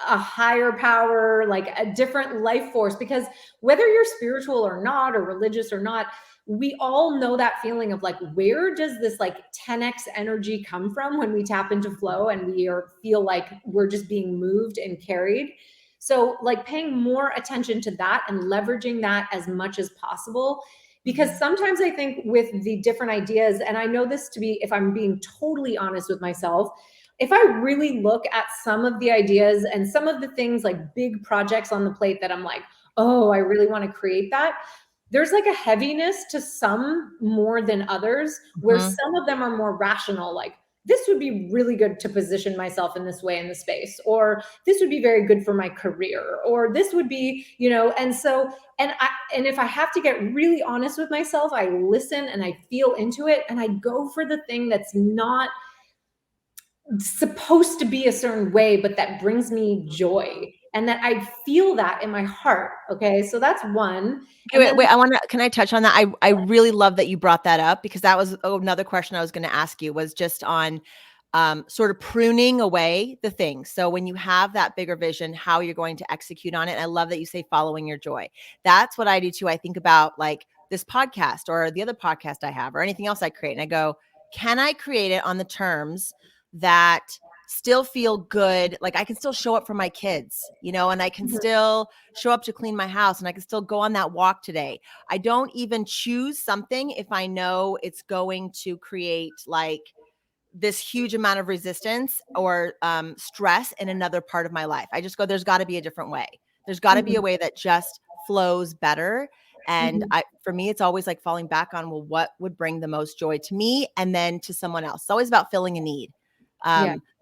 a higher power, like a different life force, because whether you're spiritual or not, or religious or not, we all know that feeling of like, where does this like 10x energy come from when we tap into flow and feel like we're just being moved and carried? So like paying more attention to that and leveraging that as much as possible. Because sometimes I think with the different ideas, and I know this to be, if I'm being totally honest with myself, if I really look at some of the ideas and some of the things, like big projects on the plate that I'm like, oh, I really want to create that, there's like a heaviness to some more than others, where some of them are more rational, like, this would be really good to position myself in this way in the space, or this would be very good for my career, or this would be, and so, and if I have to get really honest with myself, I listen and I feel into it and I go for the thing that's not supposed to be a certain way, but that brings me joy and that I feel that in my heart. Okay. So that's one. Wait, can I touch on that? I really love that you brought that up, because that was another question I was going to ask you, was just on sort of pruning away the things. So when you have that bigger vision, how you're going to execute on it. And I love that you say following your joy. That's what I do too. I think about like this podcast or the other podcast I have or anything else I create. And I go, can I create it on the terms that still feel good? Like I can still show up for my kids, and I can still show up to clean my house, and I can still go on that walk today. I don't even choose something if I know it's going to create like this huge amount of resistance or stress in another part of my life. I just go, there's got to be a different way. There's got to be a way that just flows better. And for me, it's always like falling back on, well, what would bring the most joy to me and then to someone else? It's always about filling a need.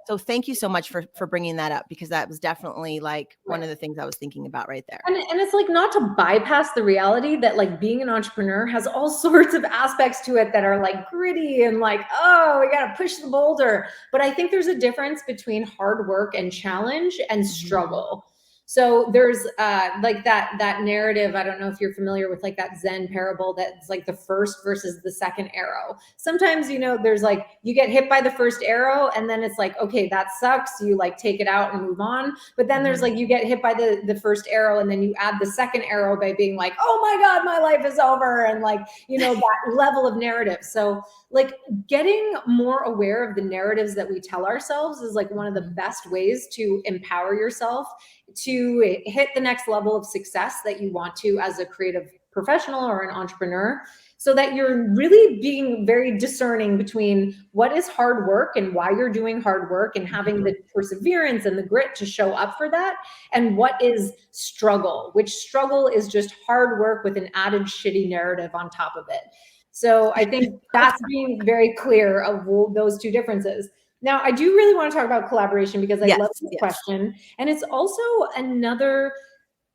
So thank you so much for bringing that up, because that was definitely like one of the things I was thinking about right there. And it's like not to bypass the reality that like being an entrepreneur has all sorts of aspects to it that are like gritty and like, oh, we got to push the boulder. But I think there's a difference between hard work and challenge and struggle. So there's like that narrative. I don't know if you're familiar with like that Zen parable that's like the first versus the second arrow. Sometimes, there's like, you get hit by the first arrow and then it's like, okay, that sucks. You like take it out and move on. But then there's like, you get hit by the first arrow and then you add the second arrow by being like, oh my God, my life is over. And like, that level of narrative. So like getting more aware of the narratives that we tell ourselves is like one of the best ways to empower yourself to hit the next level of success that you want to as a creative professional or an entrepreneur, so that you're really being very discerning between what is hard work and why you're doing hard work and having the perseverance and the grit to show up for that, and what is struggle, which struggle is just hard work with an added shitty narrative on top of it. So I think that's being very clear of those two differences. Now, I do really want to talk about collaboration because I Yes, love this yes. question. And it's also another,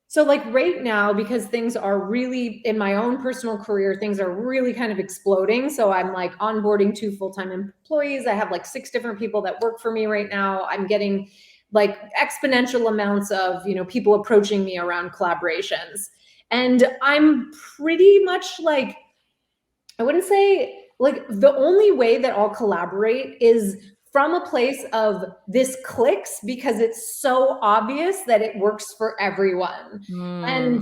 so like right now, because things are really, in my own personal career, things are really kind of exploding. So I'm like onboarding 2 full-time employees. I have like 6 different people that work for me right now. I'm getting like exponential amounts of, people approaching me around collaborations. And I'm pretty much like, I wouldn't say like the only way that I'll collaborate is from a place of this clicks because it's so obvious that it works for everyone. And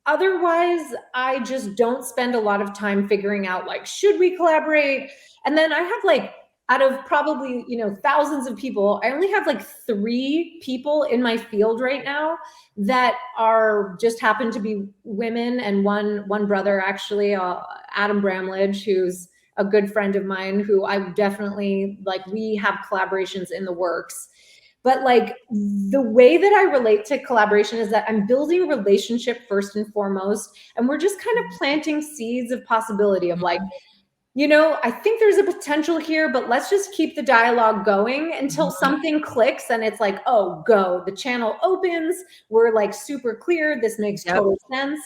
otherwise, I just don't spend a lot of time figuring out like, should we collaborate? And then I have like, out of probably, thousands of people, I only have like 3 people in my field right now that are just happen to be women, and one brother actually, Adam Bramlage, who's a good friend of mine, who I definitely like, we have collaborations in the works. But like the way that I relate to collaboration is that I'm building relationship first and foremost, and we're just kind of planting seeds of possibility of like, I think there's a potential here, but let's just keep the dialogue going until something clicks and it's like, oh, go. The channel opens. We're like super clear. This makes total sense.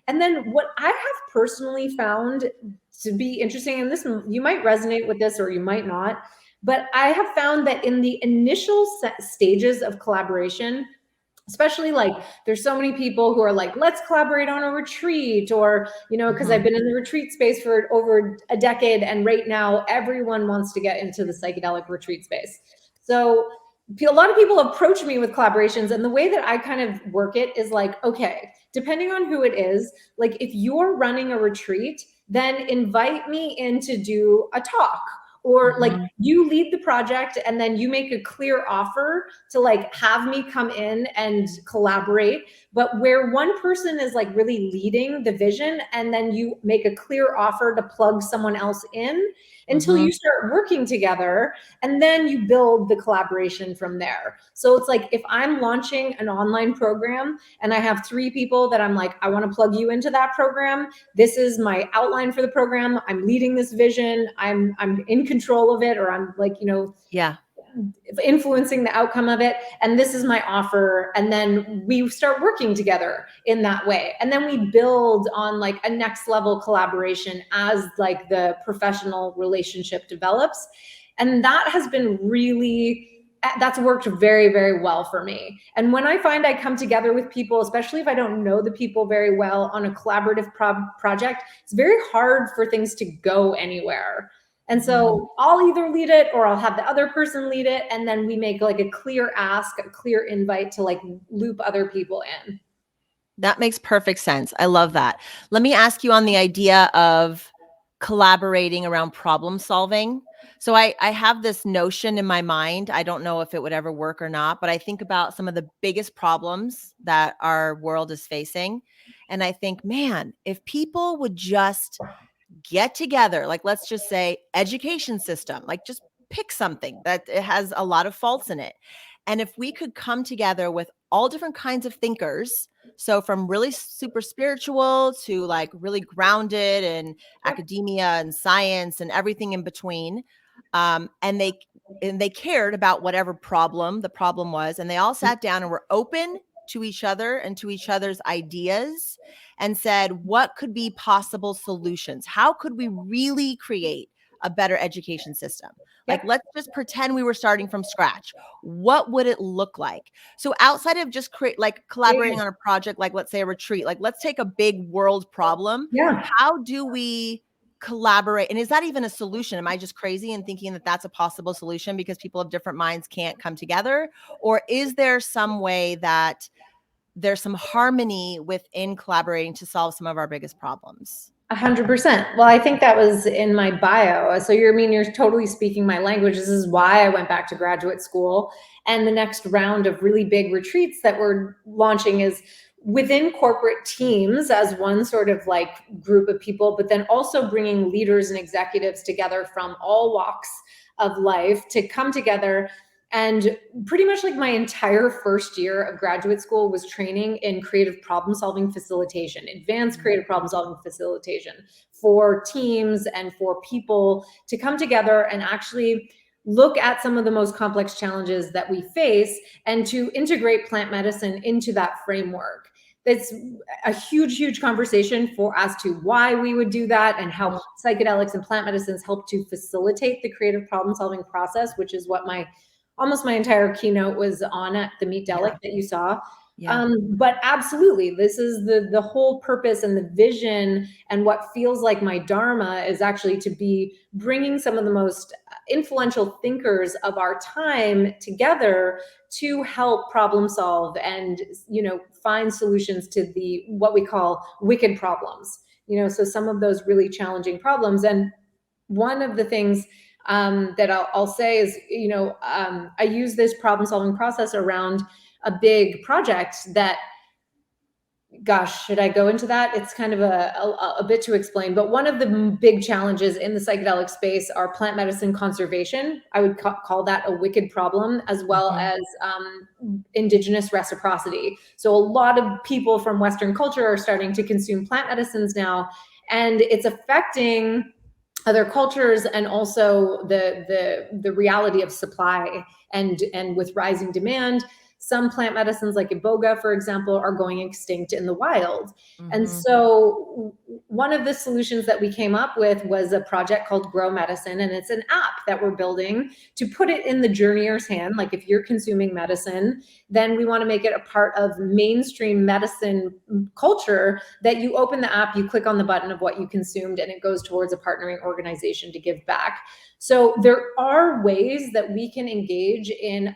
And then what I have personally found to be interesting, and this, you might resonate with this or you might not, but I have found that in the initial stages of collaboration, especially like there's so many people who are like, let's collaborate on a retreat, or because I've been in the retreat space for over a decade, and right now everyone wants to get into the psychedelic retreat space. So a lot of people approach me with collaborations, and the way that I kind of work it is like, okay, depending on who it is, like if you're running a retreat, then invite me in to do a talk, or like you lead the project and then you make a clear offer to like have me come in and collaborate, but where one person is like really leading the vision, and then you make a clear offer to plug someone else in until you start working together, and then you build the collaboration from there. So it's like, if I'm launching an online program and I have 3 people that I'm like, I want to plug you into that program. This is my outline for the program. I'm leading this vision. I'm in control of it, or I'm like, influencing the outcome of it. And this is my offer. And then we start working together in that way. And then we build on like a next level collaboration as like the professional relationship develops. And that has been that's worked very, very well for me. And when I find I come together with people, especially if I don't know the people very well on a collaborative project, it's very hard for things to go anywhere. And so I'll either lead it or I'll have the other person lead it. And then we make like a clear ask, a clear invite to like loop other people in. That makes perfect sense. I love that. Let me ask you on the idea of collaborating around problem solving. So I have this notion in my mind. I don't know if it would ever work or not, but I think about some of the biggest problems that our world is facing. And I think, man, if people would just get together, like let's just say education system, like just pick something that it has a lot of faults in it. And if we could come together with all different kinds of thinkers, so from really super spiritual to like really grounded in academia and science and everything in between, and they cared about whatever problem the problem was, and they all sat down and were open to each other and to each other's ideas, and said, what could be possible solutions? How could we really create a better education system? Like, let's just pretend we were starting from scratch. What would it look like? So outside of just collaborating on a project, like let's say a retreat, like let's take a big world problem. How do we collaborate? And is that even a solution? Am I just crazy in thinking that that's a possible solution because people of different minds can't come together? Or is there some way that there's some harmony within collaborating to solve some of our biggest problems? 100%. Well, I think that was in my bio. So you're totally speaking my language. This is why I went back to graduate school. And the next round of really big retreats that we're launching is within corporate teams as one sort of like group of people, but then also bringing leaders and executives together from all walks of life to come together. And pretty much like my entire first year of graduate school was training in creative problem solving facilitation, advanced creative problem solving facilitation for teams and for people to come together and actually look at some of the most complex challenges that we face and to integrate plant medicine into that framework. That's a huge conversation for as to why we would do that and how psychedelics and plant medicines help to facilitate the creative problem solving process, which is what almost my entire keynote was on at the Meetdelic that you saw. But absolutely, this is the whole purpose and the vision, and what feels like my dharma is actually to be bringing some of the most influential thinkers of our time together to help problem solve and, find solutions to what we call wicked problems. So some of those really challenging problems. And one of the things that I'll say is, I use this problem solving process around a big project that, gosh, should I go into that? It's kind of a bit to explain, but one of the big challenges in the psychedelic space are plant medicine conservation. I would call that a wicked problem, as well as indigenous reciprocity. So a lot of people from Western culture are starting to consume plant medicines now, and it's affecting other cultures, and also the reality of supply and with rising demand. Some plant medicines like iboga, for example, are going extinct in the wild. And so one of the solutions that we came up with was a project called Grow Medicine. And it's an app that we're building to put it in the journeyer's hand. Like if you're consuming medicine, then we want to make it a part of mainstream medicine culture, that you open the app, you click on the button of what you consumed, and it goes towards a partnering organization to give back. So there are ways that we can engage in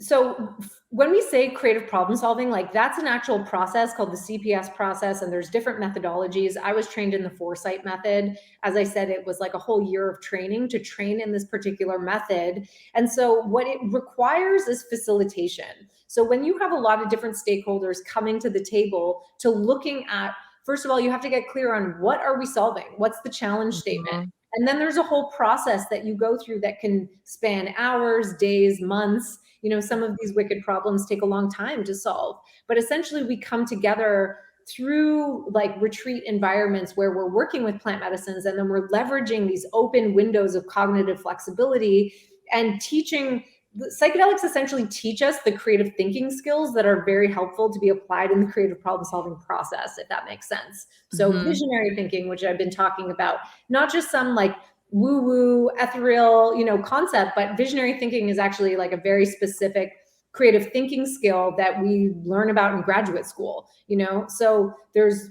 so when we say creative problem solving, like that's an actual process called the CPS process, and there's different methodologies. I was trained in the foresight method. As I said, it was like a whole year of training to train in this particular method. And so what it requires is facilitation. So when you have a lot of different stakeholders coming to the table to looking at, first of all, you have to get clear on what are we solving? What's the challenge statement? And then there's a whole process that you go through that can span hours, days, months. Some of these wicked problems take a long time to solve, but essentially we come together through like retreat environments where we're working with plant medicines, and then we're leveraging these open windows of cognitive flexibility and teaching. Psychedelics essentially teach us the creative thinking skills that are very helpful to be applied in the creative problem solving process, if that makes sense. So visionary thinking, which I've been talking about, not just some like woo-woo ethereal, concept, but visionary thinking is actually like a very specific creative thinking skill that we learn about in graduate school, so there's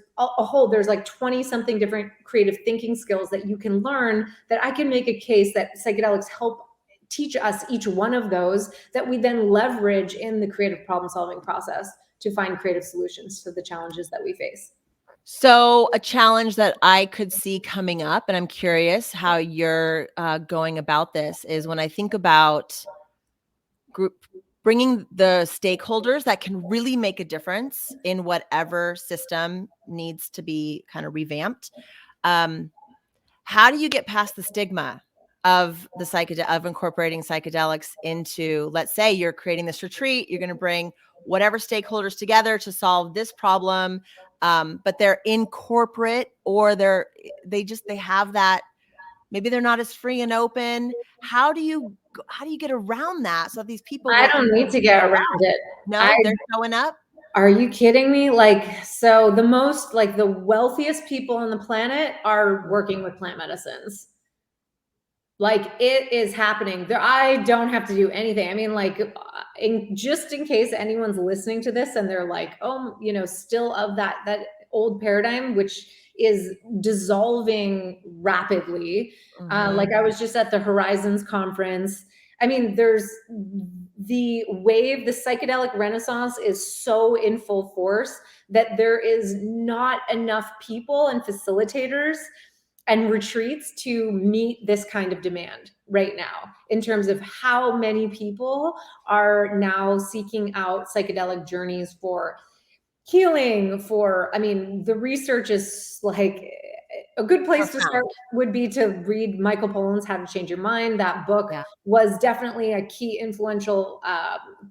there's like 20 something different creative thinking skills that you can learn, that I can make a case that psychedelics help teach us each one of those, that we then leverage in the creative problem solving process to find creative solutions to the challenges that we face. So a challenge that I could see coming up, and I'm curious how you're going about this, is when I think about bringing the stakeholders that can really make a difference in whatever system needs to be kind of revamped. How do you get past the stigma of of incorporating psychedelics into, let's say you're creating this retreat, you're going to bring whatever stakeholders together to solve this problem, but they're in corporate, or they have that, maybe they're not as free and open. How do you get around that so these people? I don't need to get around it. No, they're showing up. Are you kidding me? Like, so the wealthiest people on the planet are working with plant medicines. Like, it is happening. I don't have to do anything. I mean, like, just in case anyone's listening to this and they're like, oh, still of that old paradigm, which is dissolving rapidly. Like, I was just at the Horizons conference. I mean, there's the wave, the psychedelic renaissance is so in full force that there is not enough people and facilitators and retreats to meet this kind of demand right now, in terms of how many people are now seeking out psychedelic journeys for healing, the research is like, a good place to start would be to read Michael Pollan's How to Change Your Mind. That book was definitely a key influential,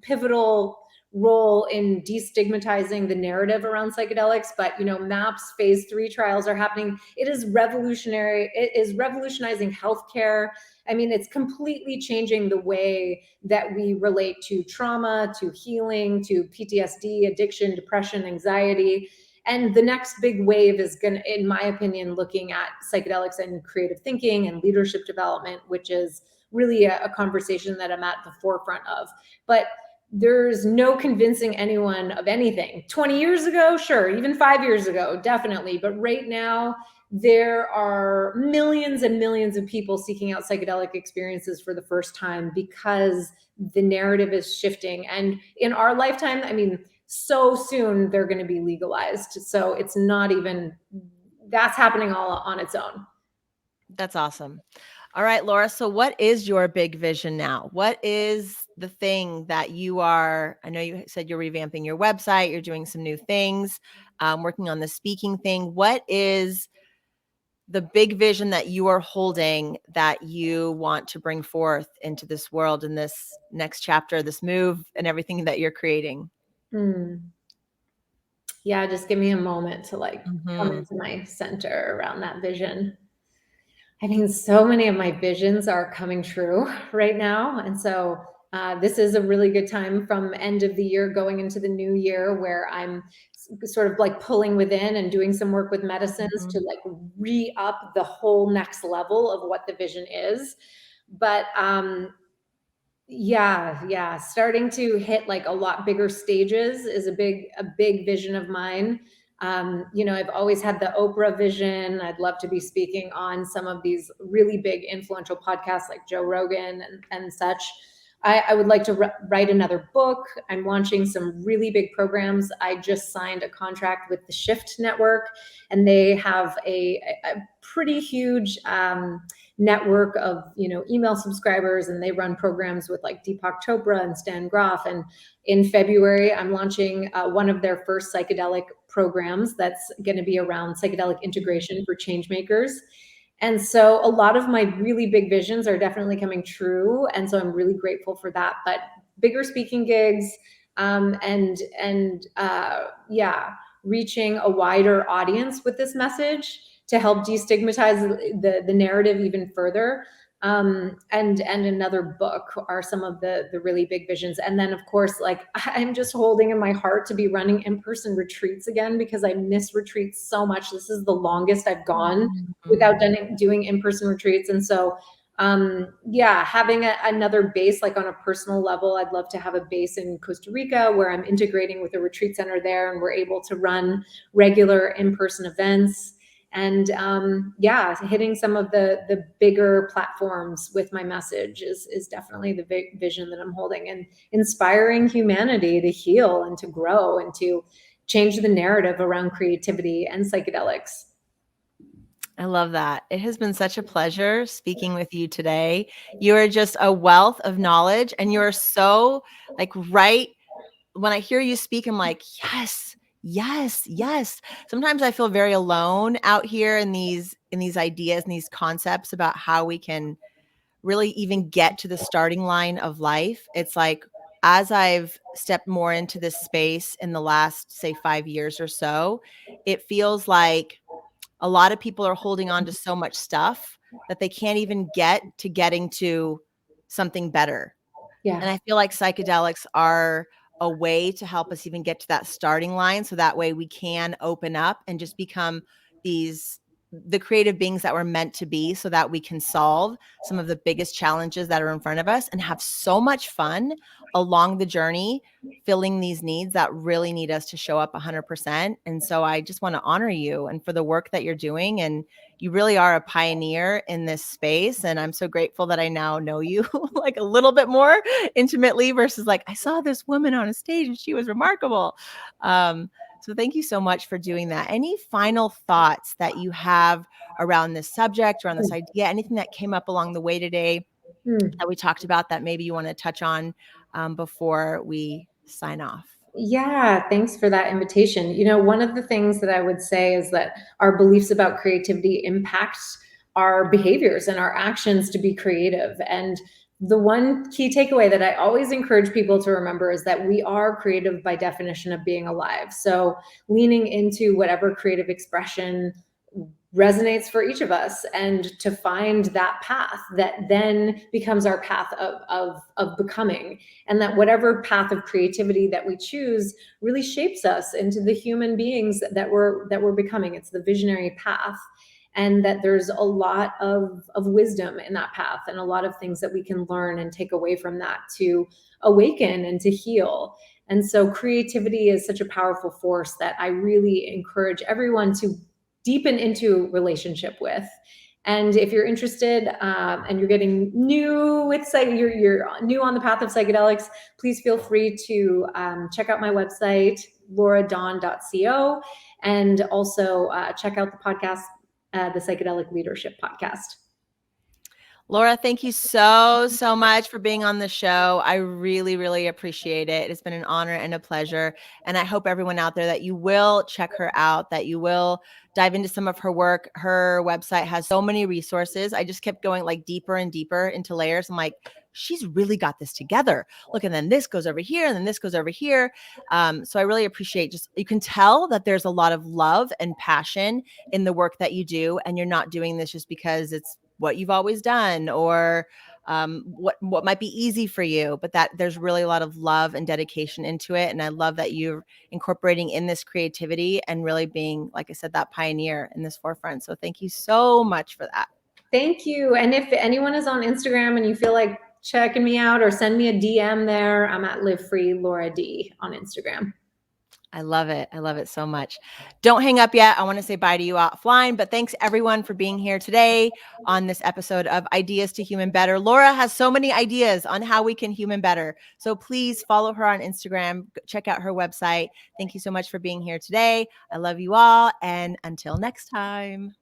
pivotal role in destigmatizing the narrative around psychedelics, but MAPS phase 3 trials are happening. It is revolutionary. It is revolutionizing healthcare. I mean, it's completely changing the way that we relate to trauma, to healing, to PTSD, addiction, depression, anxiety. And the next big wave is going to, in my opinion, looking at psychedelics and creative thinking and leadership development, which is really a conversation that I'm at the forefront of. But there's no convincing anyone of anything. 20 years ago, sure. Even 5 years ago, definitely. But right now, there are millions and millions of people seeking out psychedelic experiences for the first time because the narrative is shifting. And in our lifetime, I mean, so soon they're going to be legalized. So it's not even, that's happening all on its own. That's awesome. All right, Laura. So what is your big vision now? What is the thing that you are, I know you said you're revamping your website, you're doing some new things, working on the speaking thing. What is the big vision that you are holding that you want to bring forth into this world in this next chapter, this move and everything that you're creating? Yeah, just give me a moment to come into my center around that vision. I mean, so many of my visions are coming true right now. And so this is a really good time from end of the year going into the new year where I'm sort of pulling within and doing some work with medicines to re-up the whole next level of what the vision is. But yeah, starting to hit a lot bigger stages is a big vision of mine. I've always had the Oprah vision. I'd love to be speaking on some of these really big influential podcasts like Joe Rogan and such. I would like to write another book. I'm launching some really big programs. I just signed a contract with the Shift Network, and they have a pretty huge network of email subscribers, and they run programs with Deepak Chopra and Stan Grof. And in February, I'm launching one of their first psychedelic programs that's going to be around psychedelic integration for change makers. And so a lot of my really big visions are definitely coming true. And so I'm really grateful for that. But bigger speaking gigs, reaching a wider audience with this message to help destigmatize the narrative even further. And another book are some of the really big visions. And then of course, I'm just holding in my heart to be running in-person retreats again, because I miss retreats so much. This is the longest I've gone without doing in-person retreats. And so, having another base, on a personal level, I'd love to have a base in Costa Rica where I'm integrating with a retreat center there, and we're able to run regular in-person events. And hitting some of the bigger platforms with my message is definitely the big vision that I'm holding, and inspiring humanity to heal and to grow and to change the narrative around creativity and psychedelics. I love that. It has been such a pleasure speaking with you today. You are just a wealth of knowledge, and you're so right when I hear you speak, I'm like, yes. Sometimes I feel very alone out here in these ideas and these concepts about how we can really even get to the starting line of life. It's as I've stepped more into this space in the last, say, 5 years or so, it feels like a lot of people are holding on to so much stuff that they can't even get to getting to something better. Yeah. And I feel like psychedelics are a way to help us even get to that starting line. So that way we can open up and just become the creative beings that we're meant to be, so that we can solve some of the biggest challenges that are in front of us and have so much fun along the journey, filling these needs that really need us to show up 100%. And so I just want to honor you and for the work that you're doing. And you really are a pioneer in this space. And I'm so grateful that I now know you a little bit more intimately versus I saw this woman on a stage and she was remarkable. So thank you so much for doing that. Any final thoughts that you have around this subject, around this idea, anything that came up along the way today that we talked about that maybe you want to touch on before we sign off? Yeah, thanks for that invitation. One of the things that I would say is that our beliefs about creativity impacts our behaviors and our actions to be creative. And the one key takeaway that I always encourage people to remember is that we are creative by definition of being alive. So leaning into whatever creative expression resonates for each of us, and to find that path that then becomes our path of becoming, and that whatever path of creativity that we choose really shapes us into the human beings that we're becoming. It's the visionary path, and that there's a lot of wisdom in that path, and a lot of things that we can learn and take away from that to awaken and to heal. And so creativity is such a powerful force that I really encourage everyone to deepen into relationship with. And if you're interested and you're getting new with you're new on the path of psychedelics, please feel free to check out my website, lauradawn.co, and also check out the podcast, the Psychedelic Leadership Podcast. Laura, thank you so much for being on the show. I really, really appreciate it. It's been an honor and a pleasure. And I hope everyone out there that you will check her out, that you will dive into some of her work. Her website has so many resources. I just kept going like deeper and deeper into layers. I'm like, she's really got this together. Look, and then this goes over here, and then this goes over here. So I really appreciate, just, you can tell that there's a lot of love and passion in the work that you do. And you're not doing this just because it's what you've always done, or what might be easy for you, but that there's really a lot of love and dedication into it. And I love that you're incorporating in this creativity and really being, like I said, that pioneer in this forefront. So thank you so much for that. Thank you. And if anyone is on Instagram and you feel like checking me out, or send me a DM there, I'm at Live Free Laura D on Instagram. I love it. I love it so much. Don't hang up yet. I want to say bye to you offline, but thanks everyone for being here today on this episode of Ideas to Human Better. Laura has so many ideas on how we can human better. So please follow her on Instagram. Check out her website. Thank you so much for being here today. I love you all. And until next time.